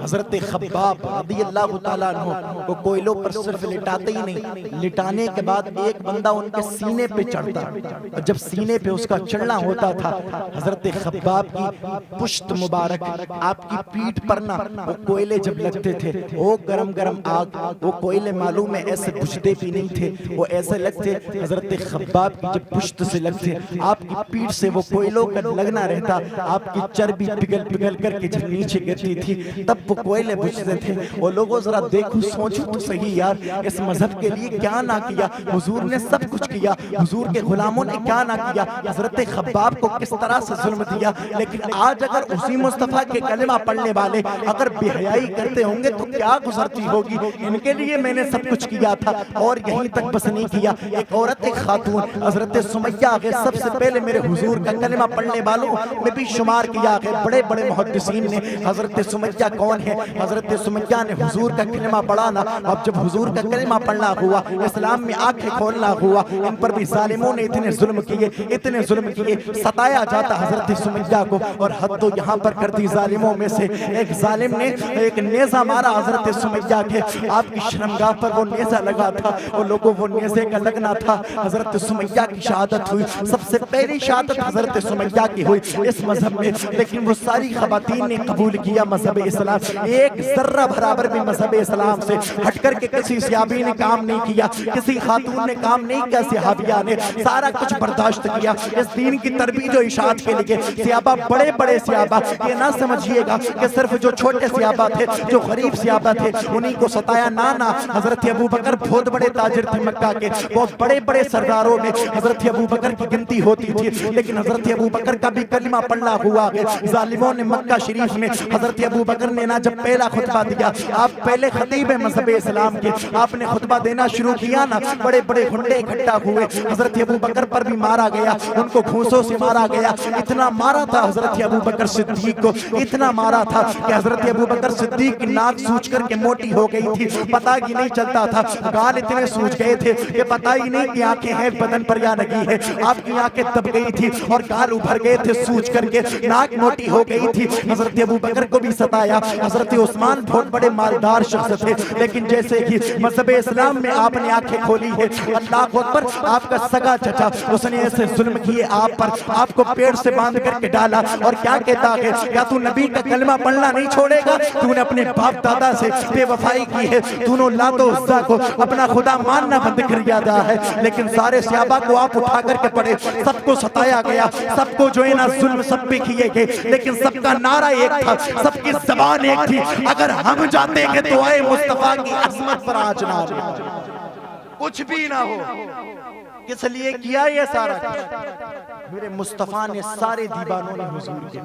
حضرت خباب رضی اللہ تعالیٰ عنہ وہ کوئلوں پر صرف لٹاتے ہی نہیں, لٹانے کے بعد ایک بندہ ان کے سینے پہ چڑھتا, اور جب سینے پہ اس کا چڑھنا ہوتا تھا, حضرت خباب کی پشت مبارک, آپ کی پیٹھ پر نا وہ کوئلے جب لگتے تھے, وہ گرم گرم آگ, وہ کوئلے معلوم ہے ایسے بجھتے بھی نہیں تھے, وہ ایسے لگتے حضرت خباب کی جب پشت سے لگتے, آپ کی پیٹھ سے وہ کوئلوں کا لگنا رہتا, آپ کی چربی پگھل پگھل کر کے جب نیچے گرتی تھی تب وہ کوئلے بجھتے تھے. وہ لوگوں ذرا دیکھو سوچو تو صحیح یار, اس مذہب کے لیے کیا نہ کیا, حضور نے سب کچھ کیا, حضور کے غلاموں نے کیا نہ کیا, حضرت خباب کو کس طرح سے ظلم دیا. لیکن آج اگر اسی مصطفیٰ کے کلمہ پڑھنے والے اگر بے حیائی کرتے ہوں گے تو کیا گزرتی ہوگی. ان کے لیے میں نے سب کچھ کیا تھا, اور یہیں تک بس نہیں کیا. ایک عورت, ایک خاتون حضرت سمیہ آگے سب سے پہلے میرے حضور کا کلمہ پڑھنے والوں میں بھی شمار کیا ہے. بڑے بڑے محدثین نے حضرت سمیہ کون ہے, حضرت سمیہ نے حضور کا کلمہ پڑھا نا, اب جب حضور کا کلمہ پڑھنا ہوا, اسلام میں آنکھیں کھولنا ہوا, ان پر بھی ظالموں نے اتنے ظلم کیے, اتنے ظلم کیے, ستایا جاتا حضرت سمیہ کو. اور حد تو یہاں پر کر دی ظالموں میں سے, ایک ظالم نے ایک نیزہ مارا حضرت سمیہ کے, آپ کی شرمگاہ پر وہ نیزہ لگا تھا, اور لوگوں وہ نیزے کا لگنا تھا. حضرت سمیہ کی شہادت ہوئی, سب سے پہلی شہادت حضرت سمیہ کی ہوئی اس مذہب میں. لیکن وہ ساری خواتین نے قبول کیا مذہب اسلام, ایک ذرہ برابر بھی مذہب اسلام سے ہٹ کر کے کسی صحابی نے کام نہیں کیا, کسی خاتون نے کام نہیں کیا, صحابیہ نے سارا کچھ برداشت کیا اس دین کی تربیت و اشاعت کے لیے. صحابہ بڑے بڑے صحابہ, یہ نہ سمجھیے گا کہ صرف جو چھوٹے صحابہ تھے, جو غریب صحابہ تھے انہیں کو ستایا, نہ. حضرت ابو بکر بہت بڑے تاجر تھے مکہ کے, بہت بڑے بڑے سرداروں میں حضرت ابو بکر کی گنتی ہوتی تھی. لیکن حضرت ابو بکر کا بھی کلمہ پڑھنا ہوا ہے. ظالموں نے مکہ شریف میں حضرت ابو بکر نے نا جب پہلا خطبہ دیا, آپ پہلے خطیب مذہب اسلام کے, آپ نے خطبہ دینا شروع کیا نا, بڑے بڑے گھنڈے اکٹھا ہوئے. حضرت ابو بکر پر بھی مارا گیا, ان کو گھوسوں سے مارا گیا. اتنا مارا تھا حضرت ابو بکر صدیق کو, اتنا مارا تھا کہ حضرت ابو بکر صدیق کی ناک سوچ کر کے موٹی ہو گئی تھی, پتہ ہی نہیں چلتا تھا. گال اتنے سوچ گئے تھے کہ پتہ ہی نہیں کہ آنکھیں ہیں بدن پر یا نہیں ہے. آپ کی آنکھیں دب گئی تھی اور گال ابھر گئے تھے سوچ کر کے, ناک موٹی ہو گئی تھی. حضرت ابو بکر کو بھی ستایا. حضرت عثمان بہت بڑے مالدار شخص تھے, لیکن جیسے ہی مذہب اسلام میں آپ نے آنکھیں کھولی ہے, اللہ اکبر, آپ کا سگا چچا اس نے ایسے ظلم کیے آپ پر, آپ کو پیڑ سے باندھ کر کے ڈالا. اور کیا کہتا ہے, کیا تو نبی کا کلمہ پڑھنا نہیں چھوڑے گا, تو نے اپنے باپ دادا سے بے وفائی کی ہے, تو نے لات و عزا کو اپنا خدا ماننا بند کر دیا ہے. لیکن سارے صحابہ کو آپ اٹھا کر کے پڑھے, سب کو ستایا گیا, سب کو جو ہے نا ظلم سب پہ کیے گئے, لیکن سب کا نعرہ ایک تھا, سب کی زبان ایک تھی, اگر ہم جاتے ہیں تو آئے مصطفیٰ کی عظمت پر آج نہ کچھ بھی نہ ہو. کس لیے کیا یہ سارا کچھ؟ میرے مصطفیٰ نے سارے دیوانوں نے حضور کے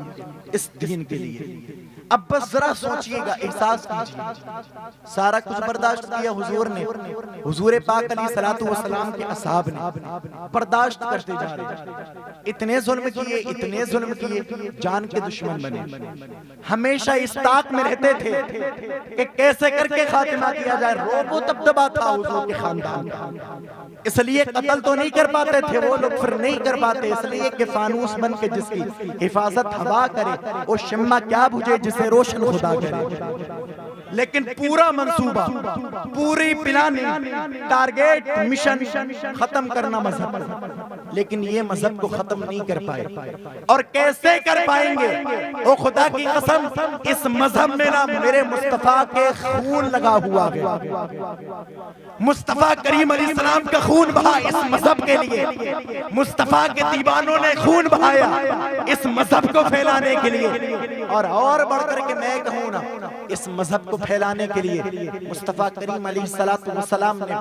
اس دین کے لیے. اب بس ذرا سوچئے گا, احساس کیجئے, سارا کچھ برداشت کیا حضور نے, حضور پاک علیہ السلام کے اصحاب نے برداشت کرتے جا رہے, اتنے ظلم کیے, اتنے ظلم کیے, جان کے دشمن بنے. ہمیشہ اس طاق میں رہتے تھے کہ کیسے کر کے خاتمہ کیا جائے. روب و دبدبا تھا حضور کے خاندان کا, اس لیے قتل تو نہیں کر پاتے تھے وہ لوگ، پھر نہیں کر پاتے اس لیے کہ فانوس بن کے جس کی حفاظت ہوا کرے وہ شمع کیا بجھے جسے روشن خدا کرے۔ لیکن پورا منصوبہ، پوری پلاننگ، ٹارگیٹ، مشن ختم کرنا مذہب، لیکن یہ مذہب کو ختم نہیں کر پائے۔ اور کیسے کر پائیں گے؟ او خدا کی قسم، اس مذہب میں نا میرے مصطفیٰ کے خون لگا ہوا ہے۔ مصطفیٰ کریم علیہ السلام کا خون بہا اس مذہب کے لیے، مصطفیٰ کے دیوانوں نے خون بہایا اس مذہب کو پھیلانے کے لیے۔ اور بڑھ کر کے میں کہوں نا، اس مذہب کو پھیلانے کے لیے مصطفیٰ کریم علیہ السلام نے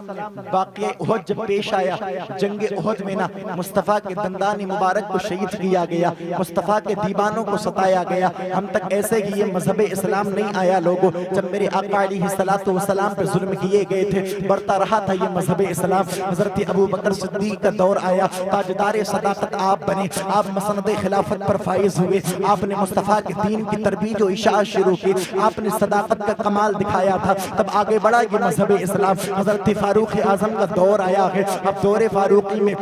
واقعہ احد جب پیش آیا، جنگ احد میں نا مصطفیٰ کے دندان مبارک کو شہید کیا گیا، مصطفیٰ کے دیوانوں کو ستایا گیا۔ ہم تک ایسے ہی یہ مذہب اسلام نہیں آیا لوگوں، جب میرے آقا علیہ السلام پر ظلم کیے گئے تھے، بڑھتا رہا تھا یہ مذہب اسلام۔ حضرت ابو بکر صدیق کا دور آیا، تاجدار صداقت آپ بنے، آپ مسند خلافت پر فائز ہوئے، آپ نے مصطفیٰ کے دین کی ترویج و اشاعت شروع کی، آپ نے صداقت کا کمال دکھایا تھا، تب آگے بڑھا یہ مذہب اسلام۔ حضرت فاروق اعظم کا دور آیا ہے، اب دور فاروقی میں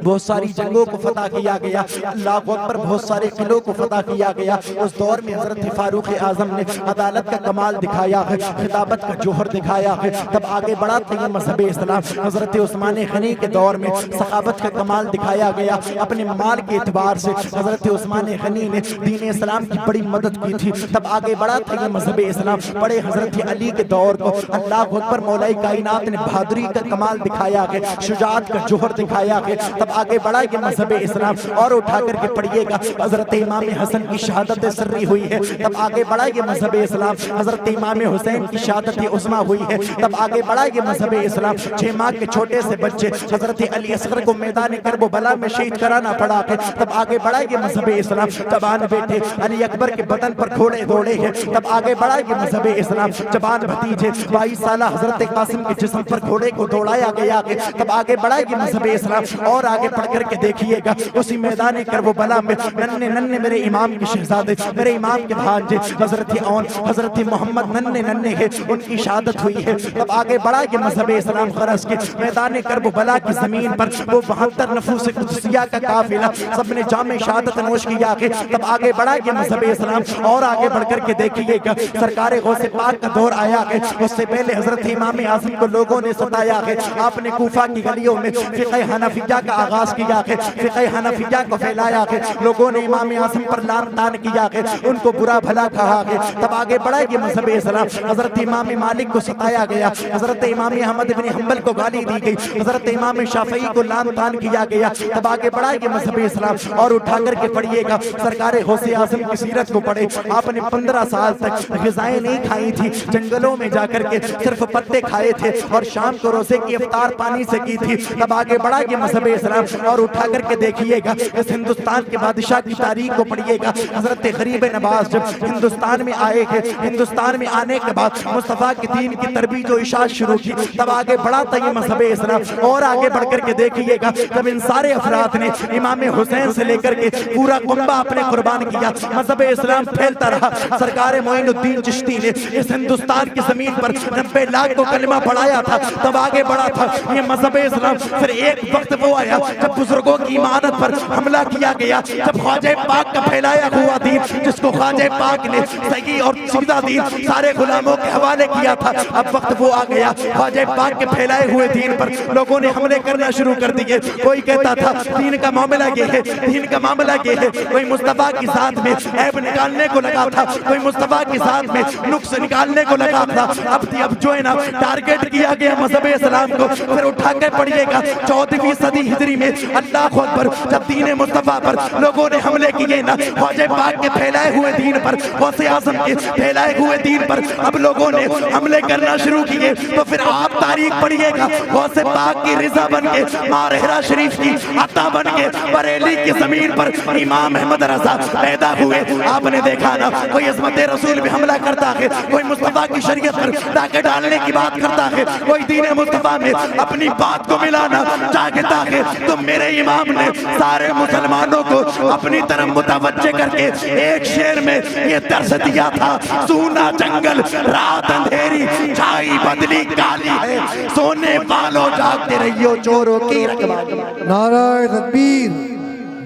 بہت ساری جنگوں کو فتح کیا گیا، اللہ اکبر، بہت سارے قلعوں کو فتح کیا گیا۔ اس دور میں حضرت فاروق اعظم نے عدالت کا کمال دکھایا ہے، خطابت کا جوہر دکھایا ہے، تب آگے بڑھا تھا یہ مذہب اسلام۔ حضرت عثمان غنی کے دور میں سخاوت کا کمال دکھایا گیا، اپنے مال کے اعتبار سے حضرت عثمان غنی نے دین اسلام کی بڑی مدد کی تھی، تب آگے بڑھا تھا یہ مذہب اسلام۔ بڑے حضرت علی کے دور کو اللہ اکبر، مولا کائنات نے بہادری کا کمال دکھایا ہے، شجاعت کا جوہر دکھایا ہے، تب آگے بڑھا یہ مذہب اسلام۔ اور اٹھا کر کے پڑھیے گا، حضرت امام حسن کی شہادت سری ہوئی ہے، تب آگے بڑھا یہ مذہب اسلام۔ حضرت امام حسین کی شہادت عظمیٰ ہوئی ہے، تب آگے بڑھا یہ مذہب اسلام۔ 6 ماہ کے چھوٹے سے بچے حضرت علی اصغر کو میدان کربلا میں شہید کرانا پڑا ہے، تب آگے بڑھا یہ مذہب اسلام۔ جوان بیٹے علی اکبر کے بدن پر گھوڑے دوڑے ہیں، تب آگے بڑھا یہ مذہب اسلام۔ جوان بھتیجے 22 سالہ حضرت قاسم کے جسم پر گھوڑے کو دوڑایا گیا ہے، تب آگے بڑھا یہ مذہب اسلام۔ اور آگے پڑھ کر کے دیکھیے گا، اسی میدان کربلا میں ننھے میرے امام کے شہزادے، میرے امام کے بھانجے حضرت اون، حضرت محمد ننھے ہیں، ان کی شہادت ہوئی ہے، تب آگے بڑھا یہ مذہب اسلام۔ غرض کے میدان کربلا کی زمین پر وہ 72 نفوس قدسیہ کا قافلہ سب نے جام شہادت نوش کیا ہے، تب آگے بڑھا یہ مذہب اسلام۔ اور آگے بڑھ کر کے دیکھیے گا، سرکار غوث پاک کا دور آیا ہے، اس سے پہلے حضرت امام اعظم کو لوگوں نے ستایا ہے، آپ نے کوفہ کی گلیوں میں فقہ حنفیہ کا آغاز کیا ہے، فقہ حنفیہ کو پھیلایا ہے، لوگوں نے امام اعظم پر لعن طعن کیا ہے، ان کو برا بھلا کہا ہے، تب آگے بڑھا یہ مذہب اسلام۔ حضرت امام مالک کو ستایا گیا، حضرت امام احمد بن حنبل کو گالی دی گئی، حضرت امام شافعی کو لعن طعن کیا گیا، تب آگے بڑھا یہ مذہب اسلام۔ اور اٹھا کر کے پڑھیے گا، سرکار غوث اعظم کی سیرت کو پڑھے، آپ نے 15 سال تک غذائیں نہیں کھائی تھی، جنگلوں میں جا کر کے صرف پتے کھائے تھے، اور شام کو روزے کی افطار پانی سے کی تھی، تب آگے بڑھا یہ مذہب اسلام۔ اور اٹھا کر کے دیکھیے گا، اس ہندوستان کے بادشاہ کی تاریخ کو پڑھیے گا، حضرت غریب نواز جب ہندوستان میں آئے ہیں، ہندوستان میں آنے کے بعد مصطفیٰ کے دین کی ترویج و اشاعت شروع کی، تب آگے بڑھا تھا یہ مذہب اسلام۔ اور آگے بڑھ کر کے دیکھیے گا، جب ان سارے افراد نے امام حسین سے لے کر کے پورا کنبہ اپنے قربان کیا، مذہب اسلام پھیلتا رہا۔ سرکار معین الدین چشتی نے اس ہندوستان کی زمین پر 90 لاکھ کو کلمہ پڑھایا تھا، تب آگے بڑھا تھا یہ مذہب اسلام۔ پھر ایک وقت وہ آیا جب بزرگوں کی امانت پر حملہ کیا گیا، جب خواجہ پاک کا پھیلایا ہوا دین، جس کو خواجہ پاک نے صحیح اور سیدھا دین سارے غلاموں کے حوالے کیا تھا، اب وقت وہ آ گیا خواجہ پاک کے پھیلائے ہوئے دین پر لوگوں نے حملے کرنا شروع کر دیے۔ کوئی کہتا تھا دین کا معاملہ یہ ہے، دین کا معاملہ یہ ہے، کوئی مصطفیٰ کی ذات میں عیب نکالنے کو لگا تھا، کوئی مصطفیٰ کی ذات میں نقص نکالنے کو لگا تھا۔ اب جو ہے نا ٹارگٹ کیا گیا مذہب اسلام کو۔ پھر اٹھا کے پڑھیے گا 14ویں صدی ہجری میں اللہ اکبر، جب دین مصطفیٰ پر لوگوں نے حملے کیے نا، خواجہ پاک کے پھیلائے ہوئے دین پر، غوث اعظم کے پھیلائے ہوئے دین پر اب لوگوں نے حملے کرنا شروع کیے، تو پھر آپ تاریخ پڑھیے گا، غوث پاک کی رضا بن کے، مارہرہ شریف کی عطا بن کے بریلی کی زمین پر امام احمد رضا پیدا ہوئے۔ آپ نے دیکھا نا، کوئی عظمت رسول بھی حملہ کرتا ہے، کوئی مصطفیٰ کی شریعت پر ڈاکے ڈالنے کی بات کرتا ہے، کوئی دین مصطفیٰ میں اپنی بات کو ملانا چاہتا ہے، تو تو میرے امام نے سارے مسلمانوں کو اپنی طرف متوجہ کر کے ایک شعر میں یہ درس دیا تھا، سونا جنگل رات اندھیری چھائی بدلی کالی ہے، سونے والوں جاگتے رہیو چوروں کی رکھوالی۔ نعرہ تکبیر،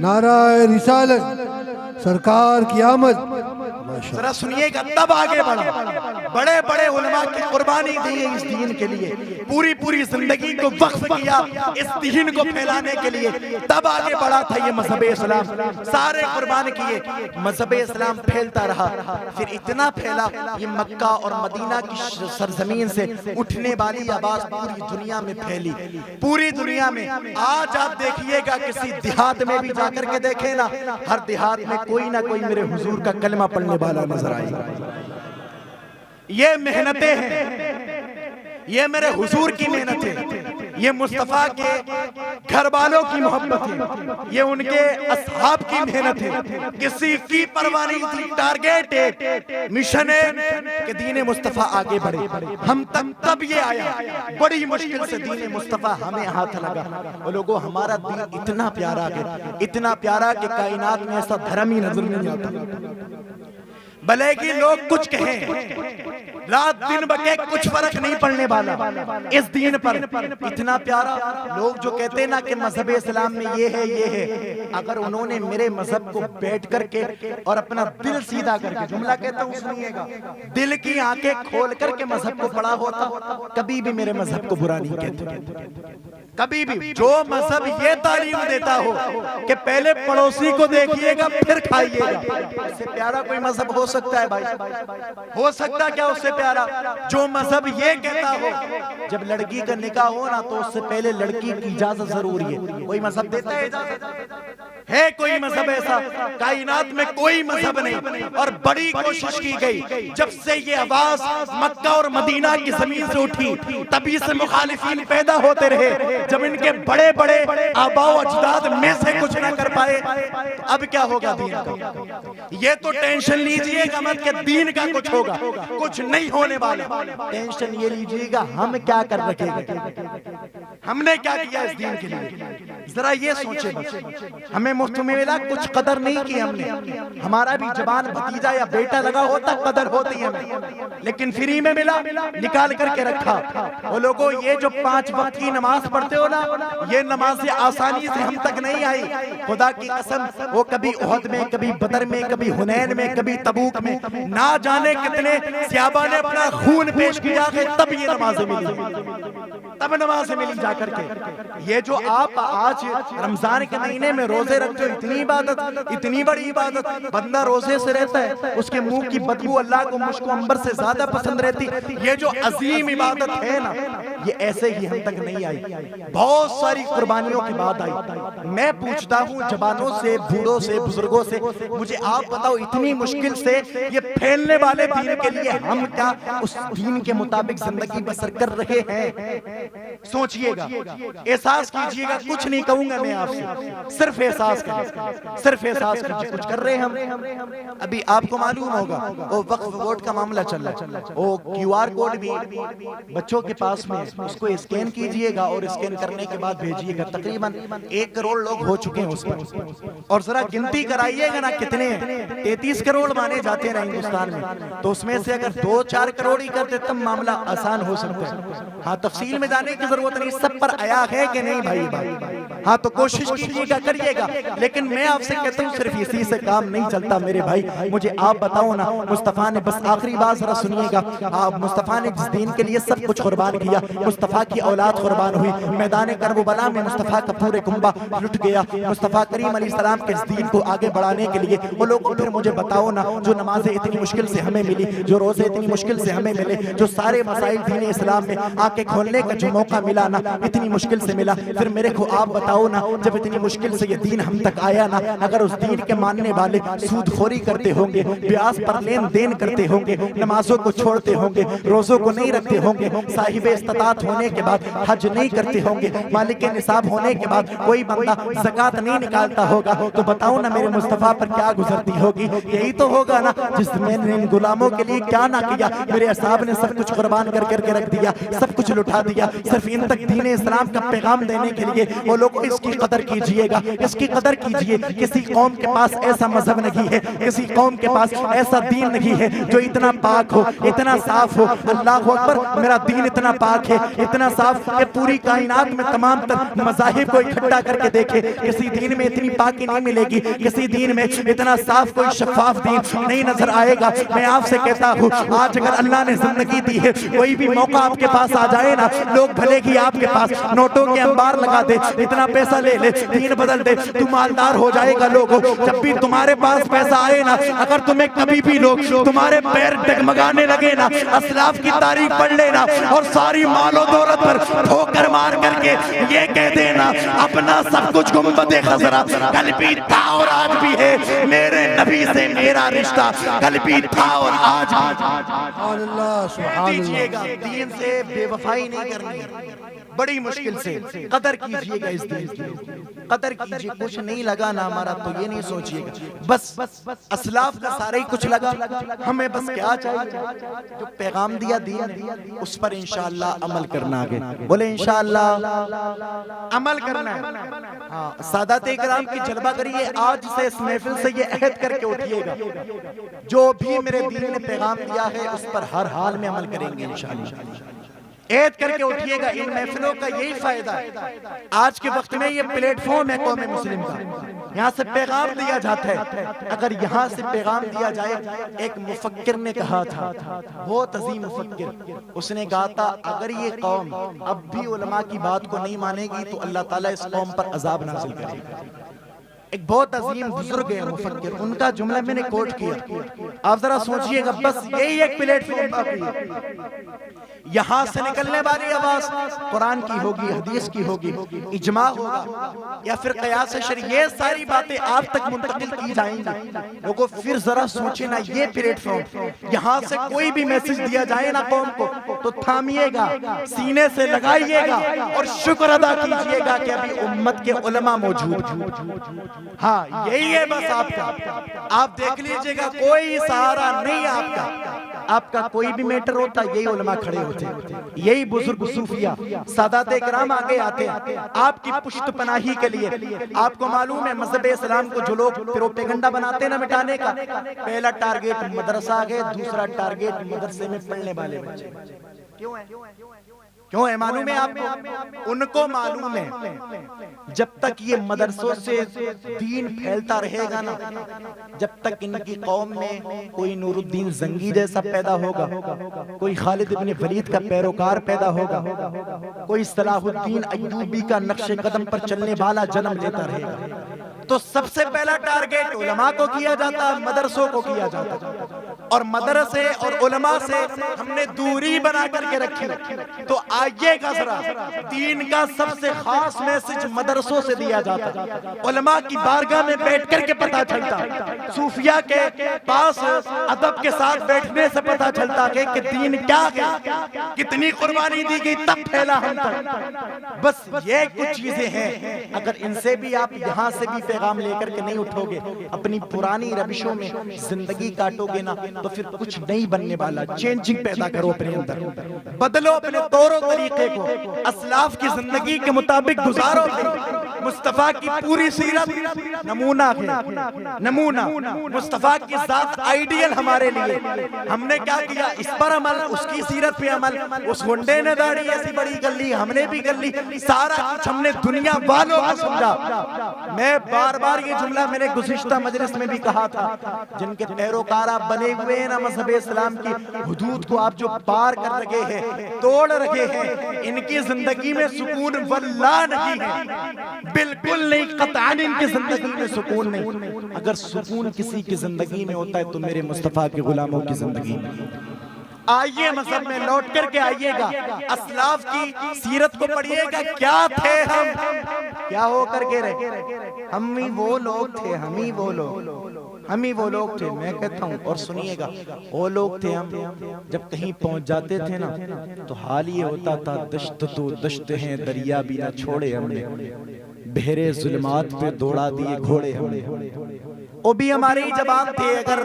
نعرہ رسالت، سرکار کی آمد۔ ذرا سنیے گا، تب آگے بڑھا، بڑے بڑے علماء کی قربانی دی اس دین کے لیے، پوری پوری زندگی کو وقف کیا اس دین کو پھیلانے کے لیے، تب آگے بڑھا تھا یہ مذہب اسلام، سارے قربان کیے، مذہب اسلام پھیلتا رہا، پھر اتنا پھیلا یہ مکہ اور مدینہ کی سرزمین سے اٹھنے والی آواز پوری دنیا میں پھیلی، پوری دنیا میں۔ آج آپ دیکھیے گا کسی دیہات میں بھی جا کر کے دیکھیں نا، ہر دیہات میں کوئی نہ کوئی میرے حضور کا کلمہ پڑھنے والا نظر آئی۔ یہ محنتیں ہیں، یہ میرے حضور کی محنت ہے، یہ مصطفیٰ کے گھر والوں کی محبت ہے، یہ ان کے اصحاب کی محنت ہے، کسی کی پرواہ نہیں تھی، ٹارگیٹ ہے، مشن ہے کہ دین مصطفیٰ آگے بڑھے۔ ہم تک تب یہ آیا، بڑی مشکل سے دین مصطفیٰ ہمیں ہاتھ لگا، اور لوگوں ہمارا دین اتنا پیارا ہے، اتنا پیارا کہ کائنات میں ایسا دھرم ہی نظر نہیں آتا۔ بھلے کہ لوگ کچھ کہیں، رات دن بکے، کچھ فرق نہیں پڑنے والا اس دین پر، اتنا پیارا۔ لوگ جو کہتے ہیں نا کہ مذہب اسلام میں یہ ہے یہ ہے، اگر انہوں نے میرے مذہب کو بیٹھ کر کے اور اپنا دل سیدھا کر کے، جملہ کہتا ہوں سنیے گا، دل کی آنکھیں کھول کر کے مذہب کو پڑھا ہوتا، کبھی بھی میرے مذہب کو برا نہیں کہتے، کبھی بھی۔ جو مذہب یہ تعلیم دیتا ہو کہ پہلے پڑوسی کو دیکھیے گا پھر کھائیے گا، اس سے پیارا کوئی مذہب ہو سکتا ہے بھائی؟ ہو سکتا کیا اس سے پیارا؟ جو مذہب یہ کہتا ہو جب لڑکی کا نکاح ہو نا تو اس سے پہلے لڑکی کی اجازت ضروری ہے، کوئی مذہب دیتا ہے اجازت؟ ہے کوئی مذہب ایسا؟ کائنات میں کوئی مذہب نہیں۔ اور بڑی کوشش کی گئی، جب سے یہ آواز مکہ اور مدینہ کی زمین سے اٹھی تبھی سے مخالفین پیدا ہوتے رہے، جب ان کے بڑے بڑے آباء و اجداد میں سے کچھ نہ کر پائے تو اب کیا ہوگا دین کا؟ یہ تو ٹینشن لیجئے گا مت کہ دین کا کچھ ہوگا، کچھ نہیں ہونے والا، ٹینشن یہ لیجئے گا ہم کیا کر رکھے گا، ہم نے کیا کیا اس دین کے لیے۔ ذرا یہ سوچے بس، ہمیں مفت میں ملا، کچھ قدر نہیں کی ہم نے، ہمارا بھی جوان بھتیجا یا بیٹا لگا ہوتا قدر ہوتی ہمیں، لیکن فری میں ملا، نکال کر کے رکھا۔ وہ لوگوں یہ جو 5 وقت کی نماز پڑھتے ہو نا، یہ نماز آسانی سے ہم تک نہیں آئی، خدا کی قسم وہ کبھی احد میں، کبھی بدر میں، کبھی حنین میں، کبھی تبوک میں، نہ جانے کتنے صحابہ نے اپنا خون پیش کیا کہ تب یہ نمازیں ملی، تب نمازیں ملی جا کر کے۔ یہ جو آپ آج رمضان کے مہینے میں روزے رکھتے ہو، اتنی عبادت، اتنی بڑی عبادت، بندہ روزے سے رہتا ہے، اس کے منہ کی بدبو اللہ کو مشک و عنبر سے زیادہ پسند رہتی، یہ جو عظیم عبادت ہے نا، یہ ایسے ہی ہم تک نہیں آئی، بہت ساری قربانیوں کے بعد آئی۔ میں پوچھتا ہوں جوانوں سے، بوڑھوں سے، بزرگوں سے، مجھے آپ بتاؤ اتنی مشکل سے یہ پھیلنے والے دین کے لیے ہم کیا اس دین کے مطابق زندگی بسر کر رہے ہیں؟ سوچئے گا، احساس کیجئے گا، کچھ نہیں کہوں گا میں آپ سے، صرف احساس کیجئے، صرف احساس کیجئے، کچھ کر رہے ہیں ہم۔ ابھی آپ کو معلوم ہوگا وہ وقف ووٹ کا معاملہ چل رہا ہے، وہ کیو آر کوڈ بھی بچوں کے پاس میں، اس کو اسکین کیجئے گا اور اسکین کرنے کے بعد بھیجئے گا، تقریباً 1 کروڑ لوگ ہو چکے ہیں اس پر، اور ذرا گنتی کرائیے گا نا کتنے ہیں، 33 کروڑ مانے جاتے ہیں ہندوستان میں، تو اس میں سے اگر 2-4 کروڑ ہی کرتے تب معاملہ آسان ہو سکتا ہے۔ ہاں تفصیل میں جانے کی ضرورت نہیں، سب پر آیا ہے کہ نہیں بھائی؟ ہاں تو کوشش کیجئے گا، کریے گا، لیکن میں آپ سے کہتا ہوں صرف اسی سے کام نہیں چلتا میرے بھائی۔ مجھے آپ بتاؤ نا، مصطفیٰ نے، بس آخری بات ذرا سنیے گا، مصطفیٰ نے جس دین کے لیے سب کچھ قربان کیا، مصطفیٰ کی اولاد قربان ہوئی، میدان کربلا میں مصطفیٰ کا پورے کنبہ لٹ گیا، مصطفیٰ کریم علیہ السلام کے اس دین کو آگے بڑھانے کے لیے۔ وہ لوگوں پھر مجھے بتاؤ نا، جو نمازیں اتنی مشکل سے ہمیں ملی، جو روزے اتنی مشکل سے ہمیں ملے، جو سارے مسائل دین اسلام میں آنکھیں کھولنے کا جو موقع ملا نا، اتنی مشکل سے ملا، پھر میرے کو آپ بتاؤ نا، جب اتنی مشکل سے یہ دین ہم تک آیا نا، اگر اس دین کے ماننے والے سود خوری کرتے ہوں گے، بیاس پر لین دین کرتے ہوں گے، نمازوں کو چھوڑتے ہوں گے، روزوں کو نہیں رکھتے ہوں گے، صاحب استطاعت ہونے کے بعد حج نہیں کرتے ہوں گے, مالک نصاب ہونے کے بعد کوئی بندہ زکوٰۃ نہیں نکالتا ہوگا, تو بتاؤ نا میرے مصطفیٰ پر کیا گزرتی ہوگی. یہی تو ہوگا نا جس میں نے ان غلاموں کے لیے کیا نہ کیا. میرے اصحاب نے سب کچھ قربان کر کے رکھ دیا, سب کچھ لٹا دیا, صرف ان تک دین اسلام کا پیغام دینے کے لیے. وہ لوگ اس کی قدر کیجئے گا, اس کی قدر کیجئے. کسی قوم کے پاس ایسا مذہب نہیں ہے, کسی قوم کے پاس ایسا دین نہیں ہے جو اتنا پاک ہو, اتنا صاف ہو. اللہ اکبر, میرا دین اتنا پاک ہے, اتنا صاف کہ پوری کائنات میں تمام تر مذاہب کو اکٹھا کر کے دیکھے, کسی دین میں اتنی پاکی نہیں ملے گی, کسی دین میں اتنا صاف کوئی شفاف دین نہیں نظر آئے گا. میں آپ سے کہتا ہوں, آج اگر اللہ نے زندگی دی ہے, کوئی بھی موقع آپ کے پاس آ جائے نا, لوگ بھلے ہی آپ کے پاس نوٹوں کے انبار لگا دے, اتنا پیسہ لے لے, دین بدل دے, تو مالدار ہو جائے گا. لوگوں جب بھی تمہارے پاس پیسہ آئے نا, اگر تمہیں کبھی بھی لوگ تمہارے پیر ڈگمگانے لگے نا, اسلاف کی تاریخ پڑھ لینا اور ساری مال و دولت پر ٹھوکر مار کر کے یہ کہہ دینا اپنا سب کچھ گنبد خضرا کل بھی تھا اور آج بھی ہے, میرے نبی سے میرا رشتہ کل بھی تھا اور آج سبحان اللہ, سبحان دیجئے اللہ. گا. دین سے بے وفائی نہیں کرنی, بڑی مشکل سے قدر کیجئے گا, اس دین کی قدر کیجئے. کچھ نہیں لگا نا ہمارا تو یہ نہیں سوچئے گا بس اسلاف کا سارے ہی کچھ لگا, ہمیں بس کیا چاہیے, جو پیغام دیا دین نے اس پر انشاءاللہ عمل کرنا. آگے بولے انشاءاللہ عمل کرنا ہے. ہاں, سادات اکرام کی جلوہ کریے, آج سے اس محفل سے یہ عہد کر کے اٹھئے گا, جو بھی میرے دین نے پیغام دیا ہے اس پر ہر حال میں عمل کریں گے انشاءاللہ. عہد کر کے اٹھئے گا. ان محفلوں کا یہی فائدہ ہے, آج کے وقت میں یہ پلیٹ فارم ہے قوم مسلم کا, یہاں سے پیغام دیا جاتا ہے. اگر یہاں سے پیغام دیا جائے, ایک مفکر نے کہا تھا, بہت عظیم مفکر, اس نے کہا تھا اگر یہ قوم اب بھی علماء کی بات کو نہیں مانے گی تو اللہ تعالیٰ اس قوم پر عذاب نازل کرے گا. ایک بہت عظیم بزرگ ہے مفکر, ان کا جملہ میں نے کوٹ کیا, آپ ذرا سوچئے گا. بس یہی ایک پلیٹ فارم باقی ہے, یہاں سے نکلنے والی آواز قرآن کی ہوگی, حدیث کی ہوگی, اجماع ہوگا یا پھر قیاس شرعی, یہ ساری باتیں آپ تک منتقل کی جائیں گی. لوگوں پھر ذرا سوچیں نا, یہ پلیٹ فارم, یہاں سے کوئی بھی میسج دیا جائے نا قوم کو تو تھامیے گا, سینے سے لگائیے گا اور شکر ادا کیجئے گا کہ ابھی امت کے علماء موجود ہیں. ہاں یہی ہے بس آپ کا. آپ دیکھ لیجئے گا, کوئی سہارا نہیں آپ کا. آپ کا کوئی بھی میٹر ہوتا, یہی علماء کھڑے ہوتے, یہی بزرگ صوفیہ سادات اکرام آگے آتے ہیں آپ کی پشت پناہی کے لیے. آپ کو معلوم ہے مذہب اسلام کو جو لوگ پروپیگنڈا بناتے ہیں نا مٹانے کا, پہلا ٹارگیٹ مدرسہ ہے, دوسرا ٹارگیٹ مدرسے میں پڑھنے والے بچے. کیوں ہے معلوم ہے آپ کو؟ ان کو معلوم ہے جب تک یہ مدرسوں سے دین پھیلتا رہے گا نا, جب تک ان کی قوم میں کوئی نور الدین زنگی جیسا پیدا ہوگا, کوئی خالد ابن ولید کا پیروکار پیدا ہوگا, کوئی صلاح الدین ایوبی کا نقش قدم پر چلنے والا جنم لیتا رہے گا, تو سب سے پہلا ٹارگیٹ علماء کو کیا جاتا, مدرسوں کو کیا جاتا. اور مدرسے اور علماء سے ہم نے دوری بنا کر کے رکھی. تو آئیے گا ذرا, دین کا سب سے خاص میسج مدرسوں سے دیا جاتا, علماء کی بارگاہ میں بیٹھ کر کے پتا چلتا, صوفیاء کے پاس ادب کے ساتھ بیٹھنے سے پتا چلتا کہ دین کیا ہے, کتنی قربانی دی گئی تب پھیلا ہم تک. بس یہ کچھ چیزیں ہیں, اگر ان سے بھی آپ یہاں سے بھی پیغام لے کر کے نہیں اٹھو گے, اپنی پرانی روشوں میں زندگی کاٹو گے نا, تو پھر کچھ نہیں بننے والا. چینجنگ پیدا کرو اپنے اندر, بدلو اپنے طور و طریقے کو, اسلاف کی زندگی کے مطابق گزارو. مصطفیٰ کی پوری سیرت نمونہ ہے, نمونہ. مصطفیٰ کی ذات آئیڈیل ہمارے لیے. ہم نے کیا کیا, اس پر عمل, اس کی سیرت پہ عمل. اس گنڈے نے داڑھی ایسی بڑی کر لی, ہم نے بھی کر لی, سارا کچھ ہم نے دنیا والوں کو سمجھا. میں بار بار یہ جملہ میں نے گزشتہ مجلس میں بھی کہا تھا, جن کے پیروکار آپ بنے ہوئے ہیں نا مذہب اسلام کی حدود کو آپ جو پار کر رکھے ہیں, توڑ رکھے ہیں, ان کی زندگی میں سکون واللہ نہیں ہے, بالکل نہیں, قطعاً ان کی زندگی میں سکون نہیں. اگر سکون کسی کی زندگی میں ہوتا ہے تو میرے مصطفیٰ کے غلاموں کی زندگی میں. آئیے مذہب میں لوٹ کر کے آئیے گا, اسلاف کی سیرت کو پڑھیے گا. کیا تھے ہم, کیا ہو کر کے رہے, ہم ہی وہ لوگ تھے, ہم ہی وہ لوگ. ہم ہی وہ لوگ تھے، میں کہتا ہوں اور سنیے گا، وہ لوگ تھے ہم جب کہیں پہنچ جاتے تھے نا تو حال یہ ہوتا تھا دشت تو دشت ہیں دریا بھی نہ چھوڑے ہم نے، بحرے ظلمات پہ دوڑا دیے گھوڑے ہم نے۔ وہ بھی ہماری زبان تھی، اگر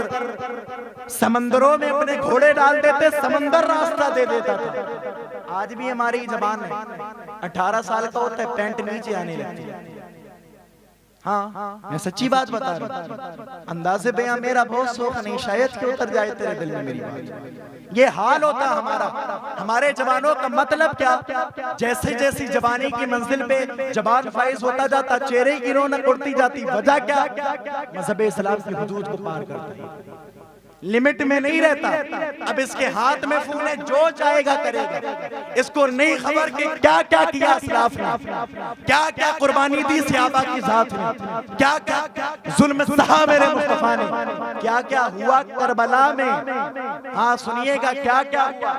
سمندروں میں اپنے گھوڑے ڈال دیتے سمندر راستہ دے دیتا تھا۔ آج بھی ہماری زبان ہے، 18 سال کا ہوتا ہے پینٹ نیچے آنے لگتی ہے۔ ہاں میں سچی بات بتا رہا ہوں، انداز بیاں میرا بہت سوکھ نہیں، شاید کہ اتر جائے تیرے دل میں میری بات۔ یہ حال ہوتا ہمارا، ہمارے جوانوں کا مطلب کیا، جیسے جیسی جوانی کی منزل پہ جوان فائز ہوتا جاتا، چہرے کی رونق اڑتی جاتی، وجہ کیا، مذہب اسلام کی حدود کو پار کرتا ہے، لمٹ میں نہیں رہتا۔ اب اس کے ہاتھ میں فون ہے، جو چاہے گا کرے گا، اس کو نہیں خبر کہ کیا کیا کیا اسلاف نے، کیا کیا قربانی دی صحابہ کی ذات نے، کیا کیا ظلم سہا میرے مصطفیٰ نے، کیا کیا ہوا کربلا میں۔ ہاں سنیے گا کیا کیا ہوا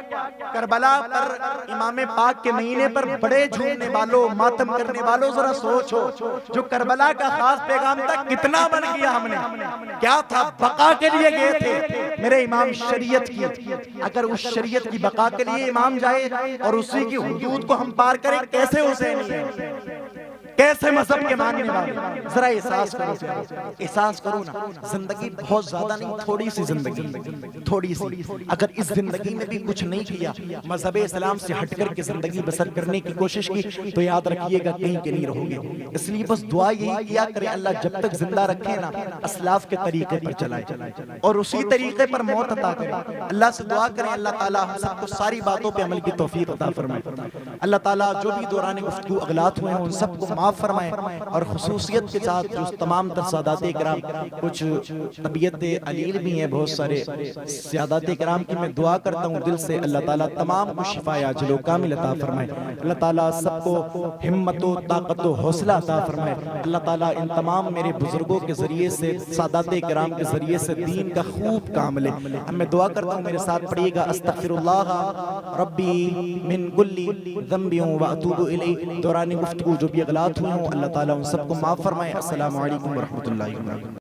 کربلا پر، امام پاک کے مہینے پر بڑے جھومنے والوں، ماتم کرنے والوں، ذرا سوچو جو کربلا کا خاص پیغام تھا کتنا بن گیا ہم نے، کیا تھا، بقا کے لیے گئے تھے میرے امام شریعت کی۔ اگر اس شریعت کی بقا کے لیے امام جائے اور اسی کی حدود کو ہم پار کریں، کیسے حسینی ہے، کیسے مذہب کے ماننے والے، ذرا احساس کرو، احساس کرو نا، زندگی بہت زیادہ نہیں، تھوڑی سی زندگی، تھوڑی سی، اگر اس زندگی میں بھی کچھ نہیں کیا، مذہب اسلام سے ہٹ کر کے زندگی بسر کرنے کی کوشش کی، تو یاد رکھیے گا کہیں کے نہیں رہو گے۔ اس لیے بس دعا یہی کیا کرے، اللہ جب تک زندہ رکھے نا اسلاف کے طریقے پر چلائے اور اسی طریقے پر موت عطا کرے۔ اللہ سے دعا کریں اللہ تعالیٰ ہم سب کو ساری باتوں پہ عمل کی توفیق عطا فرمائے۔ اللہ تعالیٰ جو بھی دوران گفتگو اغلاط ہوئے ہیں ان سب کو معاف فرمائے، اور خصوصیت کے ساتھ جو تمام تر سادات کرام، کچھ طبیعت علیل بھی ہیں بہت سارے سادات کرام کی، میں دعا کرتا ہوں دل سے اللہ تعالیٰ تمام کو شفا عاجل و کامل عطا فرمائے، اللہ تعالیٰ سب کو ہمت و طاقت و حوصلہ عطا فرمائے، اللہ تعالیٰ ان تمام میرے بزرگوں کے ذریعے سے، سادات کرام کے ذریعے سے دین کا خوب کام لے۔ میں دعا کرتا ہوں میرے ساتھ پڑھیے گا، استغفر اللہ ربی من کل ذنب واتوب الیہ۔ دوران گفتگو جو بھی اغلاط ہوئے ہوں اللہ تعالیٰ ان سب کو معاف فرمائے۔ السلام علیکم ورحمۃ اللہ وبرکاتہ۔